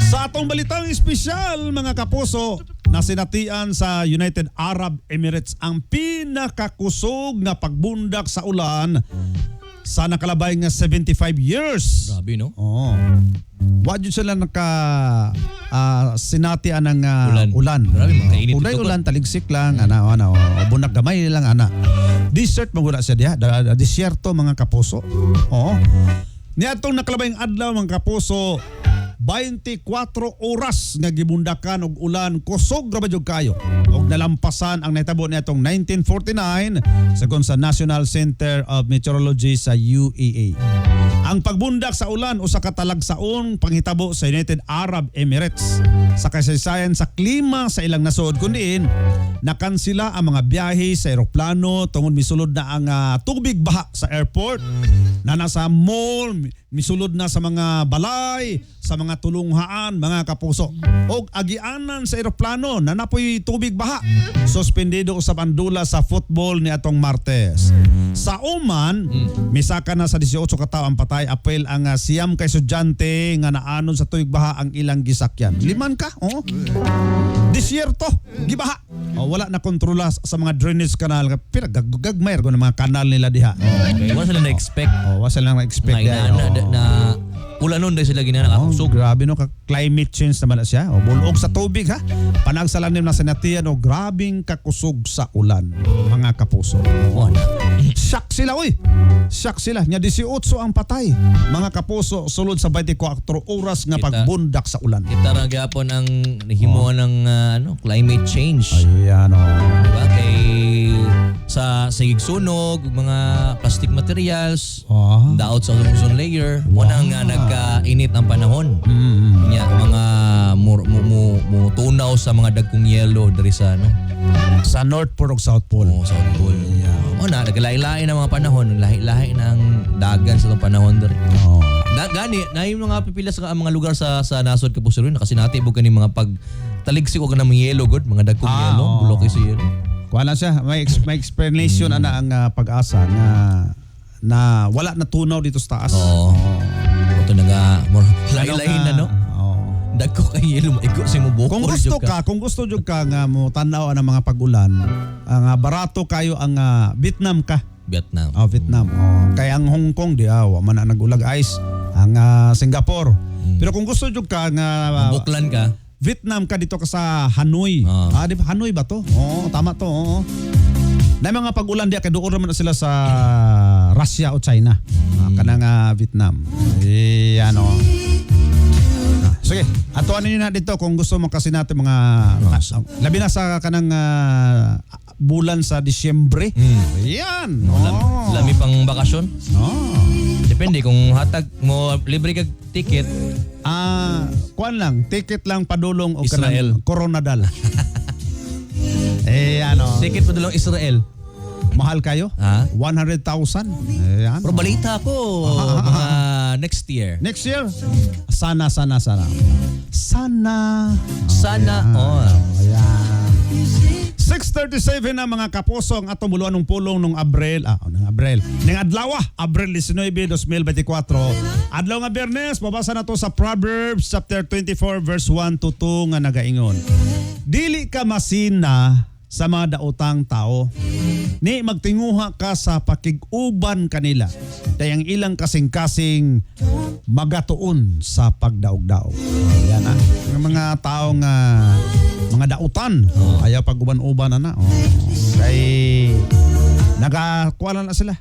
Sa atong balitang espesyal mga kapuso, nasinatian sa United Arab Emirates ang pinakakusog na pagbundak sa ulan sa nakalabay nga 75 years. Grabe no? Oo. Wad yun sila sinatian ng ulan. Grabe, makainit Uday ito, ulan, taligsik lang, o bunak gamay lang, Desert magula siya diya, desierto mga kapuso. Oo. Niadtong nakalabay ang adlaw mga kapuso, 24 oras nga gibundakan og ulan, kusog ra ba jud kayo. Og nalampasan ang nahitabo niadtong 1949 sagon sa National Center of Meteorology sa UAE. Ang pagbundak sa ulan usa ka talagsaon panghitabo sa United Arab Emirates. Sa kasaysayan sa klima sa ilang nasod kundiin nakansila ang mga biyahe sa eroplano tungod misulod na ang tubig baha sa airport, na nasa mall, misulod na sa mga balay, sa mga tulunghaan mga kapuso. Og agianan sa eroplano na napoy tubig baha. Suspendido usab ang dula sa football ni atong Martes. Sa Oman, misaka na sa 18 ka tawo ang patay. Apel ang siyam kay estudyante nga naanon sa tubig baha ang ilang gisakyan. 5 ka? Oh. Disyerto, gibaha. wala na kontrola sa mga drainage canal. Pero gagmayar ko ng mga kanal nila diha. Okay, wala sila na-expect. Wala sila na-expect. Na ulanon dahil sila ginana. So grabe no, climate change naman na siya. Bulog sa tubig ha. Panagsalanim na sinatiyan grabing kakusog sa ulan, mga kapuso. Shock sila oy. Shock sila. Nya 18 ang patay. Mga kapuso sulod sa 24 oras nga pagbundak sa ulan. Kita ra gyapon ang himuon ng climate change. Ayan Diba? Kay sa higsunog, mga plastic materials, daot sa ozone layer, wala nga nagkainit ang panahon. Nya mga tunaw sa mga dagkong yelo diri sa sa North Pole ug South Pole. South Pole. Naglahi-lahi na mga panahon, lahi-lahi ng dagan sa tong panahon diri. Gani na yung mga pipila sa mga lugar sa nasod Kapuso rin kasi natibog kani mga pagtaligsik og ng yelo god, mga dagkong yelo, bloke sa yelo. Kuha lang siya, may explanation ana ang pag-asa na wala na tunaw dito sa taas. Ito lahi-lahi na no. Dagko kay yelo maigo si mo bukol. Kung gusto jud ka nga mo tan-aw ang mga pag-ulan, ang barato kayo ang Vietnam ka. Vietnam. Vietnam. Kaya ang Hong Kong di man na nagulag ice, ang Singapore. Pero kung gusto jud ka nga buklan ka, Vietnam ka dito ka sa Hanoi. Di ba Hanoi ba to? Tama to. Na mga pag-ulan diya kay duol naman sila sa Russia o China. Kanang Vietnam. Sige, atuan ninyo na dito kung gusto mo kasi natin mga labi na sa kanang bulan sa Disyembre. Yan. Lami pang bakasyon. Depende kung hatag mo libre kag ticket. Kuan lang, ticket lang padulong o Israel. kanang Coronadal. Ticket padulong Israel. Mahal kayo? 100,000. Ayan. Pero balita ko mga next year. Next year? Sana. Ayan. 6:37 na mga kapuso ang atong buluan ng pulong nung Abril. Ning adlaw, Abril 19, 2024. Adlaw nga Biyernes, mabasa na to sa Proverbs chapter 24 verse 1 to 2 nga nagaingon. Dili ka masina sa mga daotang tao. Ni magtinguha ka sa pakiguban kanila. Dayang ilang kasing-kasing magatuon sa pagdaog-daog. Yan Ng mga tao nga mga dautan. Ayaw pag-uban-uban na. Kay nagakuha na sila.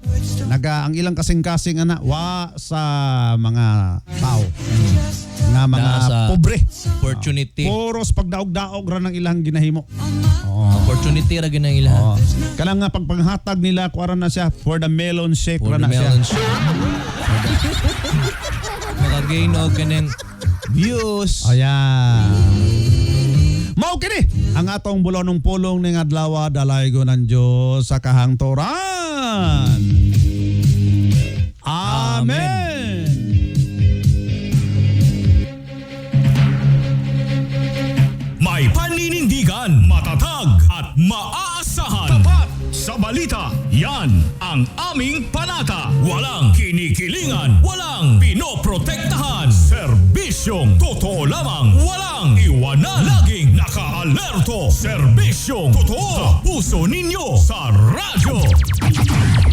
Ang ilang kasing-kasing wa sa mga tao. Nga mga pobre. Opportunity. Puros pagdaog-daog ra ng ilang ginahimo. Opportunity ra ginang ilang. Kanang nga pagpanghatag nila kuara na siya for the melon shake ra na siya. Makagain og kanang views. Ayan. Mao kini ang atong bulonong pulong ning adlaw dalaygo ng Dios sa kahangturan. Amen. May paninindigan, matatag at maaasahan. Tapat sa balita, yan ang aming panata. Walang kinikilingan, walang pinoprotektahan. Serbisyong totoo lamang, walang iwanan. Laging naka-alerto. Serbisyong totoo sa puso ninyo sa radyo.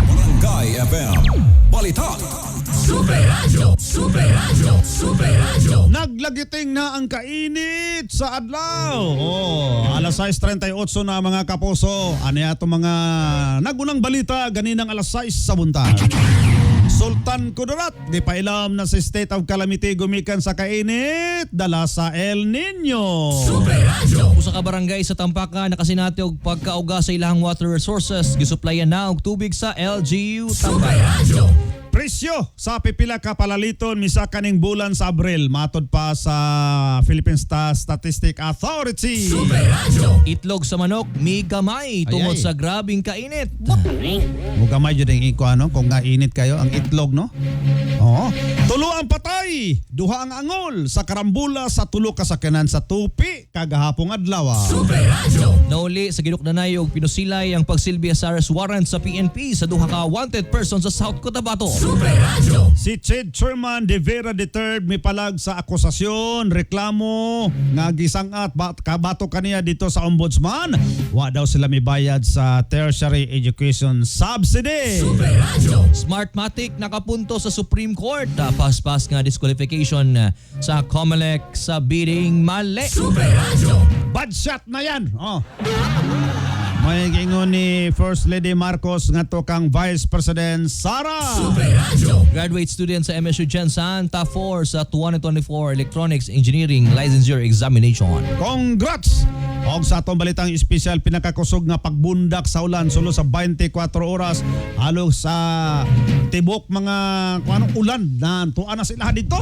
Barangay FM Balita. Super Radio. Naglagiting na ang kainit sa adlaw. Alas 6:38 na mga kapuso. Ano yato mga nagunang balita ganinang alas 6 sa buntag. Sultan Kudarat, di pa ilam na sa state of calamity gumikan sa kainit dala sa El Nino. Usa ka barangay sa Tampakan nakasinati og pagkauga sa ilang water resources gisuplayan na og tubig sa LGU Tampakan. Presyo sa pipila ka palaliton misa kaning bulan sa Abril matod pa sa Philippine Statistic Authority. Itlog sa manok migamay tungod sa grabing kainit. Mugamay jud ang iko kung nga init kayo ang itlog no. Tulo ang patay, duha ang angol sa karambula sa tulo ka sakyanan sa tupi kagahapong adlaw. Nauli sa ginukdanay og pinusilay ang pagsilbi sa arrest warrant sa PNP sa duha ka wanted person sa South Cotabato. Si Ched Sherman de Vera III mipalag sa akusasyon, reklamo nga gisangat kabato kaniya dito sa ombudsman. Wa daw sila mibayad sa tertiary education subsidy. Smartmatic nakapunto sa Supreme Court. Paspas nga disqualification sa COMELEC sa bidding mali. Bad shot na yan. May gingon ni First Lady Marcos ngadto kang Vice President Sara. Graduate student sa MSU Jensen top 4 sa 2024 Electronics Engineering Licensure Examination. Congrats! Og sa atong balitang espesyal, pinakakusog nga pagbundak sa ulan sulod sa 24 oras halos sa tibok mga ulan na tuan na sila dito.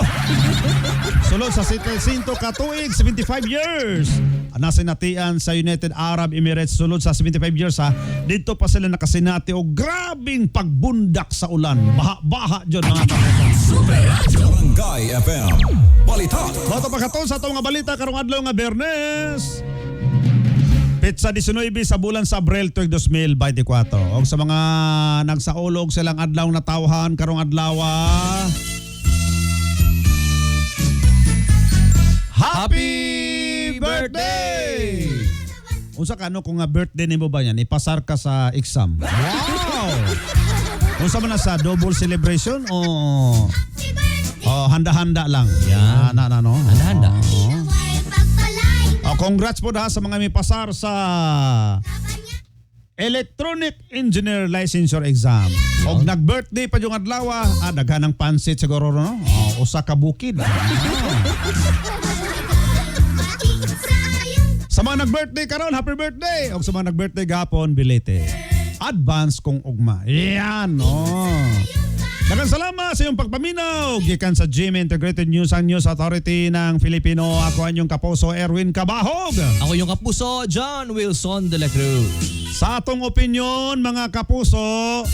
Sulod sa 100 katuig, 75 years. Nasinatian sa United Arab Emirates sulod sa 75 years dito pa sila nakasinati og grabing pagbundak sa ulan. Baha-baha jud mga Barangay FM Balita. Bato pagkaton sa atong nga balita karong adlaw nga Biyernes. Petsa 19 sa bulan sa Abril tuig 2024. Og sa mga nagsaulog silang adlaw na tawhan karong adlaw. Happy birthday! Unsa ka kung nga birthday nimo ba yan? Ipasar ka sa exam. Wow! Unsa man na sa double celebration o handa-handa lang? Yan. Handa-handa. Congrats po sa mga may pasar sa Electronic Engineer Licensure Exam. Og nag-birthday pa yung adlaw, daghan ng pansit siguro no? Usa ka bukid. Sa mga nag-birthday karon, happy birthday! Og sa mga nag-birthday gapon, belated. Advance kong ugma. Yan, no? Daghang salamat sa iyong pagpaminaw. Gikan sa GMA Integrated News and News Authority ng Filipino. Ako ang iyong kapuso, Erwin Cabahog. Ako yung kapuso, John Wilson de la Cruz. Sa atong opinyon, mga kapuso,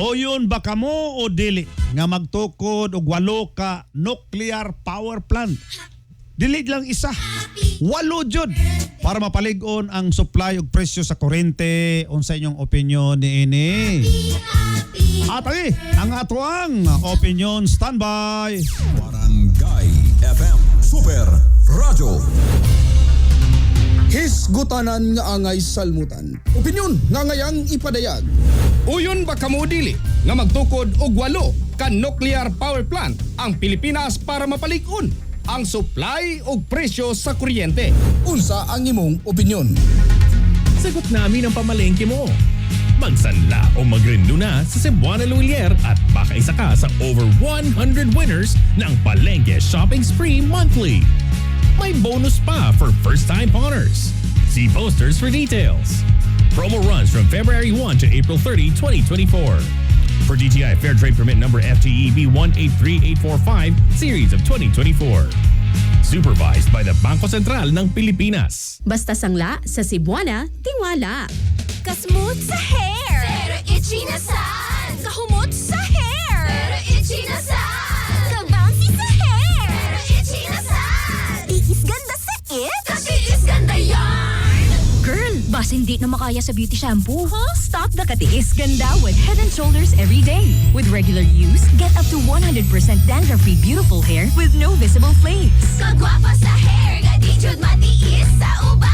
o yun ba kamo o dili nga magtukod og 8 ka nuclear power plant? Dili lang isa, 8 jud para mapalig-on ang supply ug presyo sa kuryente. Unsa inyong opinyon niini? At ang atuang opinion standby. Barangay FM Super Radio. Hisgutanan nga angay salmutan. Opinyon nga ngayang ipadayag. Uyon ba kamo dili nga magtukod og 8 ka nuclear power plant ang Pilipinas para mapalig-on ang supply ug presyo sa kuryente? Unsa ang imong opinyon? Sagot namin ang pamalengke mo. Magsanla o magrendo na sa Cebuana Lulier at baka isa ka sa over 100 winners ng Palengke Shopping Spree Monthly. May bonus pa for first-time pawners. See posters for details. Promo runs from February 1 to April 30, 2024. For DTI Fair Trade Permit number FTEB 183845, Series of 2024. Supervised by the Bangko Sentral ng Pilipinas. Basta sangla sa Cebuana, tiwala. Kasmooth sa hair, pero itchy na sad. Kahumot sa hair, pero itchy na sad. Kabouncy sa hair, pero itchy na sad. Tiis ganda sa it, kasi is ganda yarn. Girl, bas hindi na makaya sa beauty shampoo. Stop the katiis ganda with Head & Shoulders every day. With regular use, get up to 100% dandruff-free beautiful hair with no visible flakes. Kagwapa sa hair, gadi jud matiis sa uban.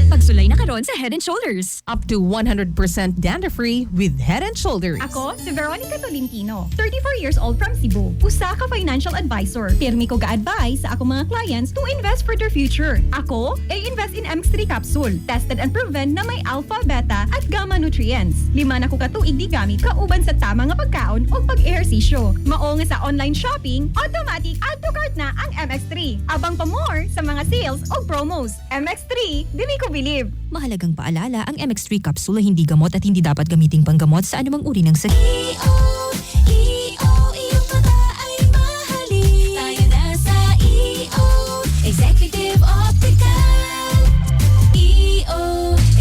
Pagsulay na karon sa Head & Shoulders. Up to 100% dandruff-free with Head & Shoulders. Ako, si Veronica Tolentino, 34 years old from Cebu. Usa ka financial advisor. Pirmi ko ga-advise sa akong mga clients to invest for their future. Ako, invest in MX3 capsule. Tested and proven na may alpha, beta, at gamma nutrients. 5 na ko katuig di gamit kauban sa tama nga pagkaon o pag-ehersisyo. Mao nga sa online shopping, automatic add to cart na ang MX3. Abang pa more sa mga sales o promos. MX3, dili ko believe. Mahalagang paalala, ang MX3 capsule ay hindi gamot at hindi dapat gamiting panggamot sa anumang uri ng sakit. iyong mata ay mahalin. Tayo na sa EO, Executive Optical. EO,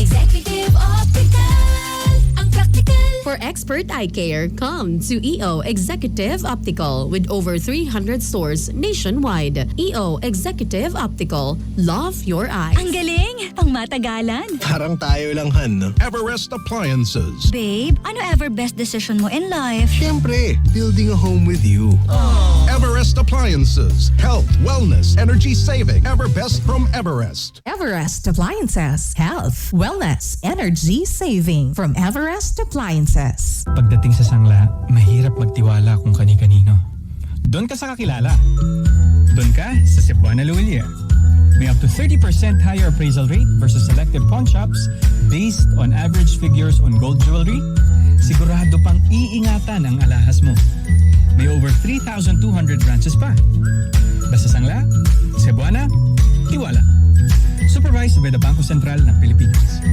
Executive Optical. Ang practical. For expert expert eye care, come to EO Executive Optical with over 300 stores nationwide. EO Executive Optical, love your eyes. Ang galing! Pang matagalan. Parang tayo lang, Han, no? Everest Appliances. Babe, ano ever best decision mo in life? Siyempre, building a home with you. Everest Appliances. Health, wellness, energy saving. Everbest from Everest. Everest Appliances. Health, wellness, energy saving from Everest Appliances. Pagdating sa sangla, mahirap magtiwala kung kani-kanino. Doon ka sa kakilala. Doon ka sa Cebuana Luwilier. May up to 30% higher appraisal rate versus selected pawn shops based on average figures on gold jewelry. Sigurado pang iingatan ang alahas mo. May over 3,200 branches pa. Basta sangla, Cebuana, tiwala. Supervised by the Bangko Sentral ng Pilipinas.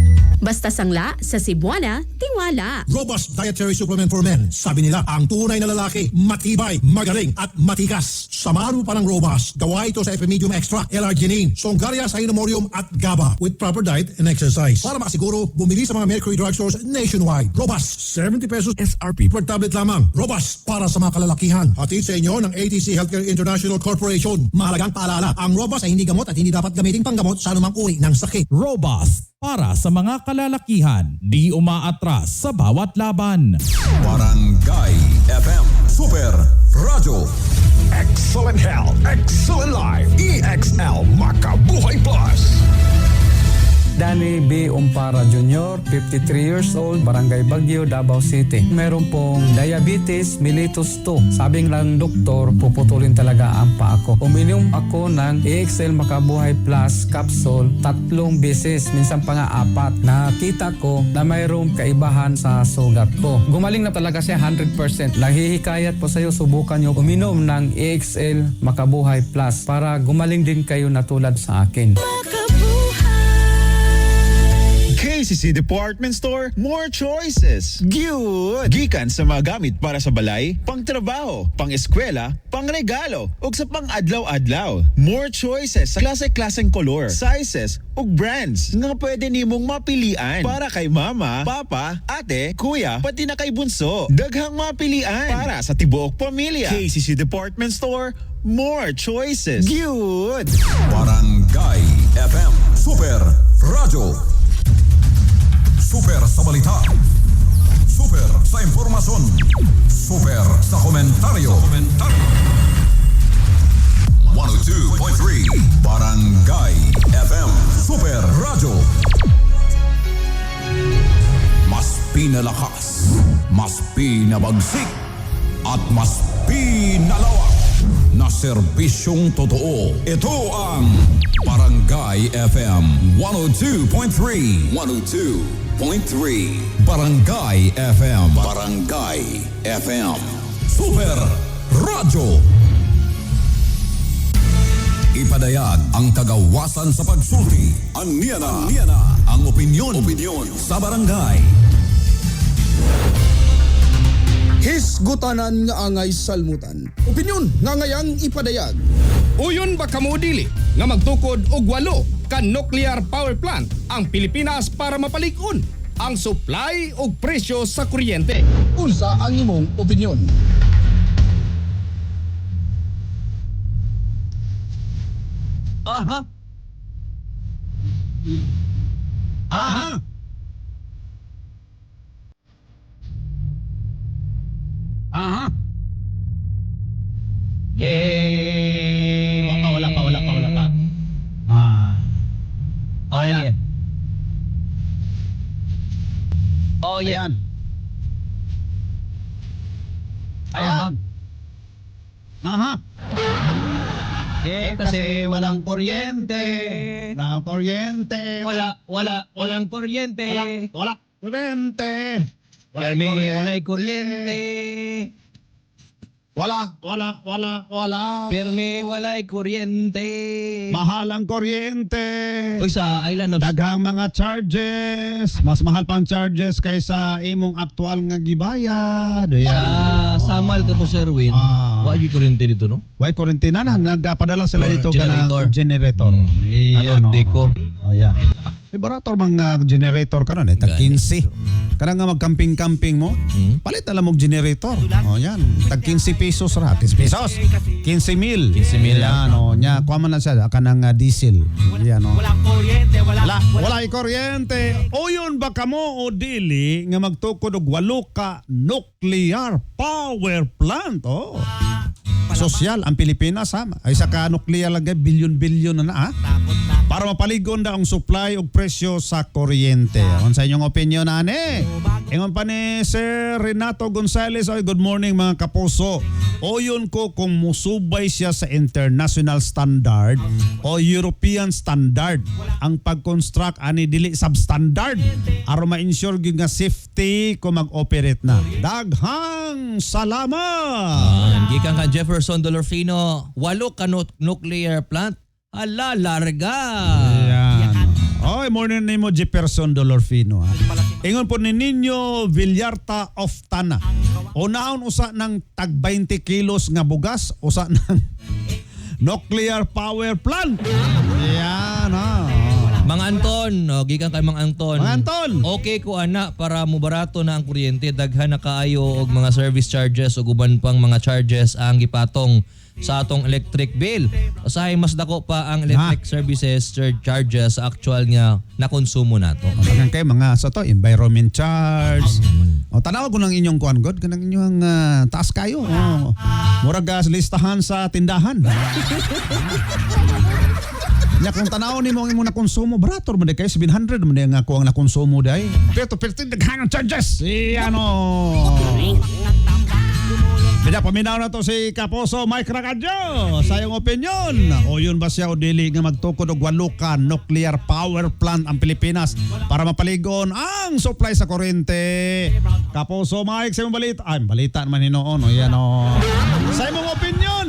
Basta sangla sa Cebuana, tiwala. Robust Dietary Supplement for Men. Sabi nila, ang tunay na lalaki, matibay, magaling, at matikas. Samahan mo pa ng Robust. Gawa ito sa Epimedium Extra, L-Arginine, Songaria Cynomorium at GABA with proper diet and exercise. Para makasiguro, bumili sa mga Mercury Drugstores nationwide. Robust, 70 pesos SRP per tablet lamang. Robust, para sa mga kalalakihan. Hatid sa inyo ng ATC Healthcare International Corporation. Mahalagang paalala, ang Robust ay hindi gamot at hindi dapat gamitin panggamot sa anumang uri ng sakit. Robust para sa mga kalalakihan, di umaatras sa bawat laban. Barangay FM Super Radio. Excellent health, excellent life. EXL Makabuhay Plus. Danny B. Umpara Jr., 53 years old, Barangay Bagyo, Davao City. Meron pong diabetes mellitus 2. Sabing lang doktor, puputulin talaga ang paa ko. Uminom ako ng EXL Makabuhay Plus capsule 3 beses, minsan pa nga 4. Nakita ko na mayroong kaibahan sa sugat ko. Gumaling na talaga siya 100%. Lahihikayat po sa iyo, subukan nyo uminom ng EXL Makabuhay Plus para gumaling din kayo na tulad sa akin. KCC Department Store, more choices. Good! Gikan sa mga gamit para sa balay, pang-trabaho, pang-eskwela, pang-regalo, o sa pang-adlaw-adlaw. More choices sa klase-klaseng kolor, sizes, ug brands nga pwede nimong mapilian para kay mama, papa, ate, kuya, pati na kay bunso. Daghang mapilian para sa tibuok pamilya. KCC Department Store, more choices. Good! Barangay FM Super Radio. Super sa balita. Super sa impormasyon. Super sa komentaryo. 102.3 Barangay FM Super Radio. Mas pinalakas, mas pinabagsik, at mas pinalawak na serbisyong totoo. Ito ang Barangay FM 102.3. 102.3 Barangay FM. Barangay FM Super Radio. Ipadayag ang kagawasan sa pagsulti. Aniya na ang opinyon sa barangay. Hisgutanan nga angay salmutan. Opinyon nga ngayang ipadayag. Uyon ba kamo dili nga magtukod og 8 ka nuclear power plant ang Pilipinas para mapalig-on ang supply ug presyo sa kuryente? Unsa ang imong opinyon? Aha. Aha. Aha. Wala pa. Oh, yan. Oh, yan. Ayan. Aha. Kasi walang kuryente. Walang kuryente. Wala. Kuryente. Walay kuryente. Wala. Pirmi walay kuryente. Mahal ang kuryente. Uy, sa island of... Daghang mga charges. Mas mahal pang charges kaysa imong aktual nga gibayad. Sa Samal ka po, Sir Win. Wala yung kuryente dito, no? Why kuryente na? Nagpadala sila dito ka Generator. na generator. Ano, no? Deco. Oh, yeah. May barato mga generator ka nun eh. Tag 15. Karang nga mag-camping-camping mo, palit na lang mong generator. O yan, tag 15 pesos ra. 15 pesos. 15,000. 15,000 Yan o. Nya, kuha man na siya. Kanang diesel. Yan o. Walang kuryente. Wala kuryente. O yun ba kamo o dili nga magtukod og 8 ka nuclear power plant. O. Sosyal ang Pilipinas ha. Ay sa ka nuclear lagay bilyon-bilyon na ha. Para mapaligon na ang supply ug presyo sa kuryente. Ano sa inyong opinion ane? Ingon pa ni Sir Renato Gonzales. Ay, good morning mga kapuso. O yun ko kung musubay siya sa international standard o European standard. Ang pag-construct ani dili substandard. Aron ma-ensure gyud nga safety kung mag-operate na. Daghang salamat. Gikan ka Jefferson Dolorfino, 8 ka nuclear plant. Ala, larga. Yan. Oy, morning ni mo Jefferson Dolorfino. Ha? Ingon po ni Nino Villarta of Tana. Unaon usa ng tag 20 kilos nga bugas, usa ng nuclear power plant. Yan ha. Mang Anton, gikan kay Mang Anton. Mang Anton. Okay ko ana para mubarato na ang kuryente, daghan na kaayo og mga service charges ug uban pang mga charges ang gipatong sa atong electric bill. Usahay mas dako pa ang electric services charges sa actual nga na konsumo nato. Daghang kay mga sa to environment charge. O tanaw ko ng inyong kuan god kanang inyong taas kayo. Murag listahan sa tindahan. Nya kung tanaw nimo ang imong nakonsumo barato man kay 700 man nga ko ang nakonsumo day. Pero daghan ang charges. Ano? Bida paminaw na to si Kaposo Mike Racadyo sa iyong opinion. O yun ba siya o dili nga magtukod og 8 ka nuclear power plant ang Pilipinas para mapaligon ang supply sa kuryente? Kaposo Mike sa iyong balita. Ay, balita naman hinoon. O yan o. Sa iyong opinion.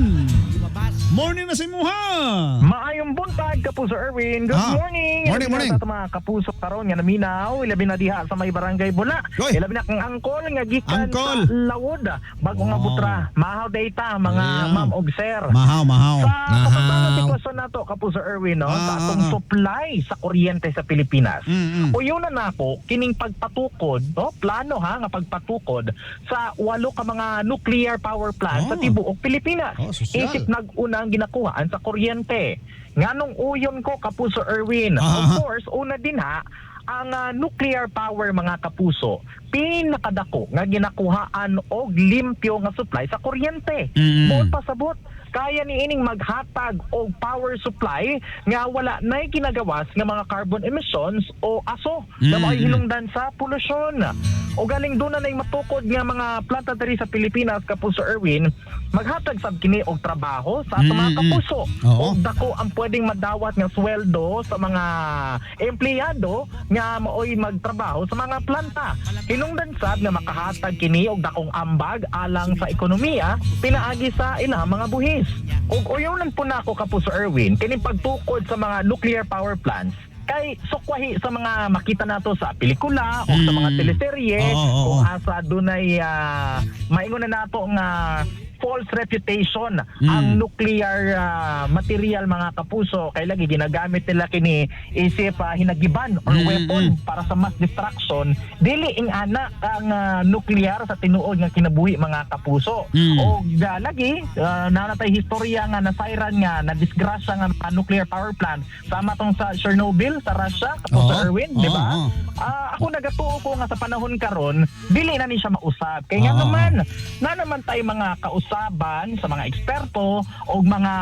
Morning na si Muha. Maayong buntag, Kapuso Erwin. Good morning. Morning. Sa mga kapuso karon nga naminaw, ilabi na diha sa may barangay Bula. Ilabi na kang angkol nga gikan sa Lawod. Bago nga butra. Mahaw data mga ma'am og sir. Mahaw. Sa kapatang sitwasyon nato, Kapuso Erwin, no, sa atong supply sa kuryente sa Pilipinas. Uyon na nako kining pagpatukod, no, plano ha nga pagpatukod sa 8 ka mga nuclear power plant sa tibuok Pilipinas. Isip nag-una ang ginakuhaan sa kuryente. Nganong uyon ko, Kapuso Erwin. Of course, una din ha, ang nuclear power mga kapuso, pinakadako nga ginakuhaan og limpyo nga supply sa kuryente. Buot pasabot, kaya ni ining maghatag og power supply nga wala nay ginagawas nga mga carbon emissions o aso na may hinungdan sa polusyon. O galing doon na nay matukod nga mga planta diri sa Pilipinas, Kapuso Erwin, maghatag sab kini og trabaho sa ato mga kapuso. Og dako ang pwedeng madawat nga sweldo sa mga empleyado nga maoy magtrabaho sa mga planta. Hinungdan sab nga makahatag kini og dakong ambag alang sa ekonomiya pinaagi sa ilang mga buhis. Ug uyonan po nako, Kapuso Erwin, kining pagtukod sa mga nuclear power plants kay sukwahi sa mga makita nato sa pelikula o sa mga teleserye kung asa dunay maingon na nato nga false reputation ang nuclear material mga kapuso kay lagi ginagamit nila kini isip hinagiban or weapon para sa mass destruction. Dili ing ana ang nuclear sa tinuod nga kinabuhi mga kapuso. O lagi nanatay historya nga nasayran nga na disgrasya nga nuclear power plant sama tong sa Chernobyl sa Russia, Kapuso Erwin, di ba? Ako nagatuo ko nga sa panahon karon dili na ni siya mausab kay nga naman tay mga kausaban sa mga eksperto o mga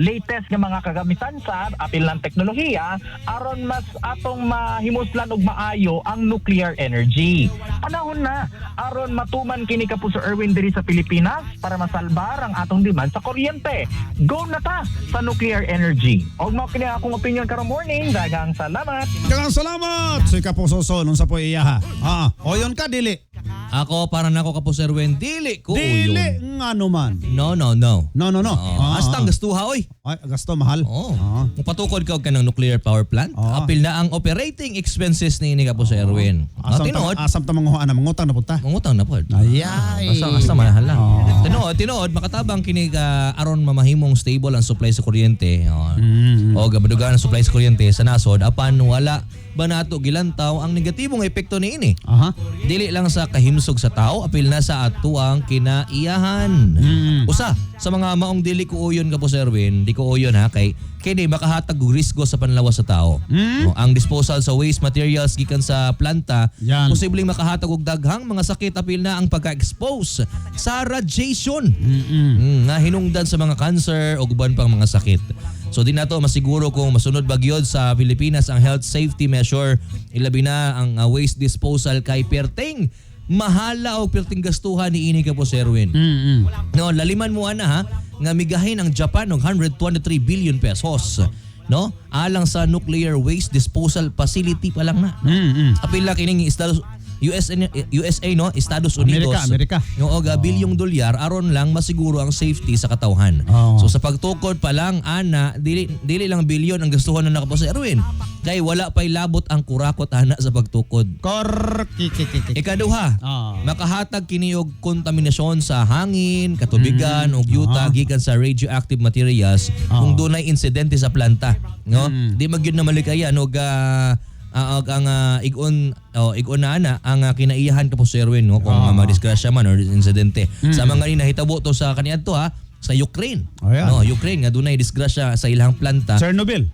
latest nga mga kagamitan sa apil ng teknolohiya aron mas atong mahimuslan og maayo ang nuclear energy. Panahon na aron matuman kini, Kapuso Erwin, diri sa Pilipinas para masalbar ang atong demand sa kuryente. Go na ta sa nuclear energy. Og mao kini akong opinion karong morning. Daghang salamat. Daghang salamat. Si Kapuso Son unsa po iya ha. Oyon ka dili. Ako para nako, Kapuso Erwin, dili ko uyon. Dili nga naman. No. Basta ang gastuha oy. Ay, gasto mahal. Oo. Mupatukod ka og kanang nuclear power plant. Apil na ang operating expenses ni Kapo sa Erwin. Asam ta manguhaan na mangutang na punta. Mangutang na pod. Ayay. Asa mahal lang. Tinuod makatabang kini ka aron mamahimong stable ang supply sa kuryente. O gabadugan ang supply sa kuryente sa nasod apan wala ba nato gilantaw ang negatibong epekto niini. Dili lang sa kahimsog sa tao, apil na sa atuang kinaiyahan. Usa sa mga maong dili ko uyon Kapo sa Erwin, di ko uyon ha kay kini makahatag og risgo sa panlawas sa tao. Ang disposal sa waste materials gikan sa planta posibleng makahatag og daghang mga sakit, apil na ang pagka-expose sa radiation. Nga hinungdan sa mga cancer o guban pang mga sakit. So di nato masiguro kung masunod ba gyud sa Pilipinas ang health safety measure, ilabi na ang waste disposal kay perting mahala o perting gastuhan ni ini Kapo sa Erwin. No, laliman mo ana ha nga migahin ang Japan og 123 billion pesos. No? Alang sa nuclear waste disposal facility pa lang na. Apil na kining USA no, Estados Unidos. Amerika. Yung bilyong dolyar aron lang masiguro ang safety sa katawhan. So sa pagtukod pa lang ana dili lang bilyon ang gastuhan na Kapo sa Erwin. Kay wala pay labot ang kurakot ana sa pagtukod. Ikaduha, makahatag kini og kontaminasyon sa hangin, katubigan ug yuta gikan sa radioactive materials kung dunay insidente sa planta, no? Di magyud na malikayan og ang igon na ana ang kinaiyahan Kapo sa Erwin, no, kung madisgrasya man or insidente. Sa mga ni nahitabo to sa kaniadto sa Ukraine. No, Ukraine nga dunay disgrasya sa ilang planta. Chernobyl.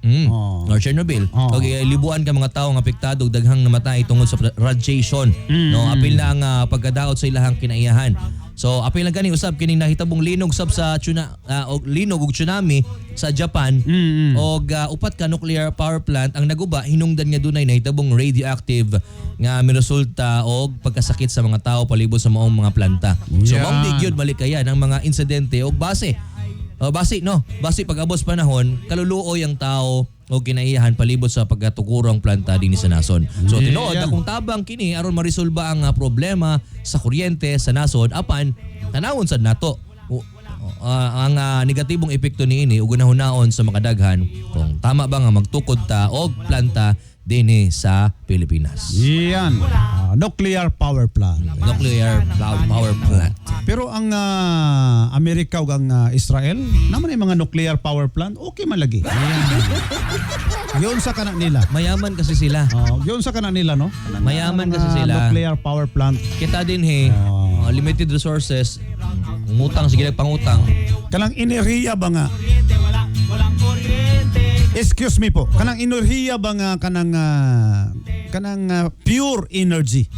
Or Chernobyl. Og libuan ka mga tawo nga apektado og daghang namatay tungod sa radiation. No, apil na ang pagkadaot sa ilang kinaiyahan. So apil lang kani usab kining nahitabong linog sab sa linog ug tsunami sa Japan og upat ka nuclear power plant ang naguba hinungdan nga dunay nahitabong radioactive nga miresulta og pagkasakit sa mga tao palibot sa maong mga planta. So mao di gyud malikayan ang mga insidente og base pag-abot panahon kaluluoy ang tao o kinaiyahan palibot sa pagkatukurong planta dinhi sa nason. So tinuod akong tabang kini aron marisolba ang problema sa kuryente sa nasod apan tanawon sad nato ang negatibong epekto niini ug gunahon sa makadaghan kung tama ba nga magtukod ta og planta dinhi sa Pilipinas. Yan. Nuclear power plant. Nuclear power plant. Pero ang Amerika ug ang Israel, naman yung mga nuclear power plant, okay man lagi. Yun sa kanak nila. Mayaman kasi sila. Yun sa kanak nila, no? Mayaman kasi sila. Nuclear power plant. Kita din limited resources. Umutang, sige pangutang. Kanang enerhiya ba nga? Excuse me po. Kanang enerhiya ba nga kanang pure energy?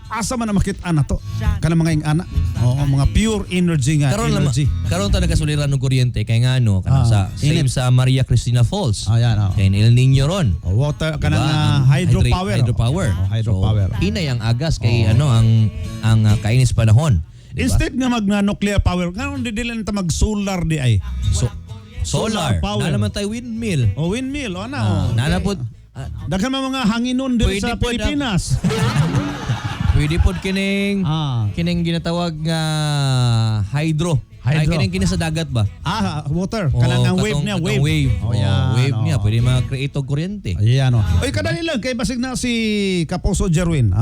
Asa man na makita na to? Kanang mga ingana? Mga pure energy nga. Karon ta nagasuliran ng kuryente kay nga same sa Maria Cristina Falls. Kay El Nino ron. Water kanang hydropower. Hydropower. Hinay ang agas kay ang kainis panahon. Diba? Instead nga mag-nuclear power, karon di dili ta mag-solar di ay. Solar power. Naman tayo windmill. Windmill. Nalapod. Daghan mga hanginon dito sa Pilipinas. Pwede pod kining ginatawag nga hydro. Ay kining sa dagat ba? Water. Kanang wave niya. Wave niya. Pwede ma-create og kuryente. Ayan Oy, kadali lang kay basig na si Kapuso Jerwin.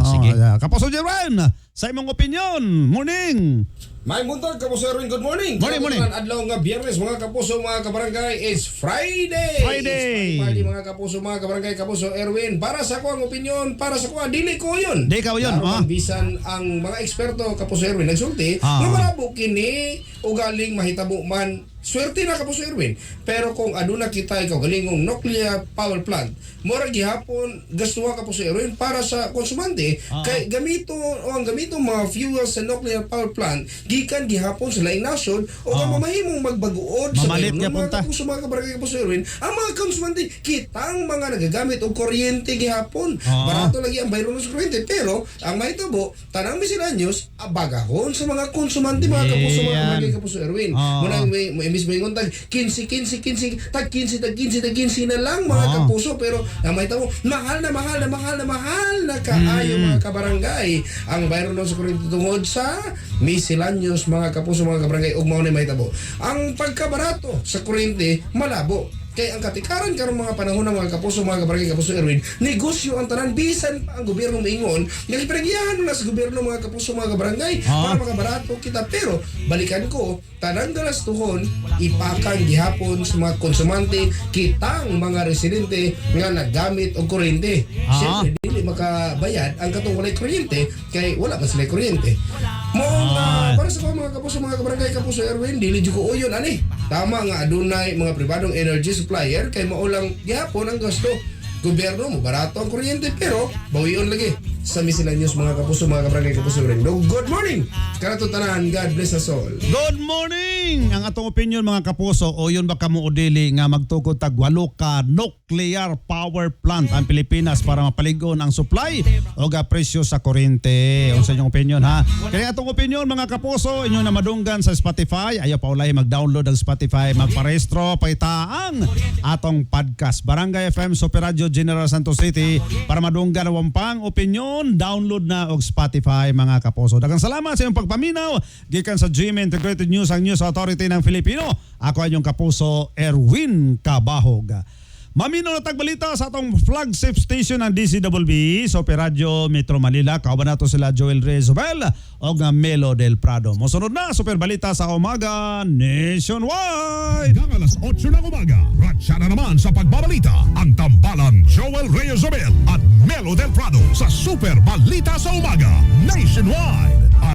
Sige. Kapuso Jerwin, sa imong opinion. Morning. May buntag, Kapuso Erwin, good morning. Morning. Adlaw nga Biyernes, mga kapuso, mga kabarangay, is Friday. Friday, mga kapuso, mga kabarangay, Kapuso Erwin. Para sa ko ang opinion, para sa ko, dili ko yun. Di ka yun. Bisan ang mga eksperto, Kapuso Erwin, nagsulti, na marabo kini, o galing mahitabo man, swerte na Kapuso Erwin. Pero kung aduna kita ikaw galingong nuclear power plant, mura gihapon gastuha Kapuso Erwin para sa konsumante kay gamito mga fuels sa nuclear power plant gikan gihapon sa laing nasod o mamahimong magbaguod sa mga Kapuso mga kabarangay Kapuso Erwin ang mga konsumante kitang mga nagagamit og kuryente gihapon. Barato lagi ang bayro sa kuryente pero ang mahitabo tanang miscellaneous abagahon sa mga konsumante mga Kapuso mga kabarangay Kapuso Erwin. Muna imbis may tag 15 na lang mga kapuso, pero may tamo mahal na kaayo mga kabarangay ang bayro no sa kuryente tungod sa miscellaneous mga kapuso mga kabarangay, ug mao ni may tabo ang pagkabarato sa kuryente malabo. Kaya ang katikaran karong mga panahon ng mga kapuso, mga kabarangay, kapuso Erwin, negosyo ang tanan, bisan pa ang gobyerno maingon, nagipinagyahan na sa gobyerno mga kapuso, mga kabarangay, para makabarato kita. Pero balikan ko, tanang galastuhon, ipakang gihapon sa mga konsumante, kitang mga residente nga naggamit og kuryente. Siyempre, dili makabayad ang katong walay kuryente, kay wala man sila kuryente. Para sa mga kapuso, mga kabarangay, kapuso Erwin, dili jud ko uyon ani. Tama nga adunay mga pribadong energy supplier kay maulang gihapon ang gasto. Gobyerno mo barato ang kuryente pero bawion lagi sa miscellaneous mga kapuso, mga kabarangay, kapuso Erwin. Good morning. Kanato tanan, God bless us all. Good morning. Ang atong opinion mga kapuso, o yun ba kamo udili nga magtukod tag 8 ka nuclear power plant ang Pilipinas para mapaligon ang supply o ga presyo sa kuryente. Unsa inyong opinion ha? Kaya atong opinion mga kapuso, inyo na madunggan sa Spotify. Ayaw pa ulay mag-download ang Spotify, magparehistro paitaang atong podcast Barangay FM Super Radio General Santos City para madunggan ang wampang opinion. Download na og Spotify mga kapuso. Daghang salamat sa iyong pagpaminaw gikan sa GMA Integrated News, ang News Authority ng Filipino. Ako ang inyong kapuso Erwin Cabahog. Mamino na tagbalita sa atong flagship station ng DCWB, Super Radio Metro Manila. Kauban nato sila Joel Rezobel o Melo del Prado. Mosunod na Super Balita sa umaga nationwide. Hanggang alas 8 ng umaga, ratsa na naman sa pagbabalita ang tambalang Joel Rezobel at Melo del Prado sa Super Balita sa umaga nationwide.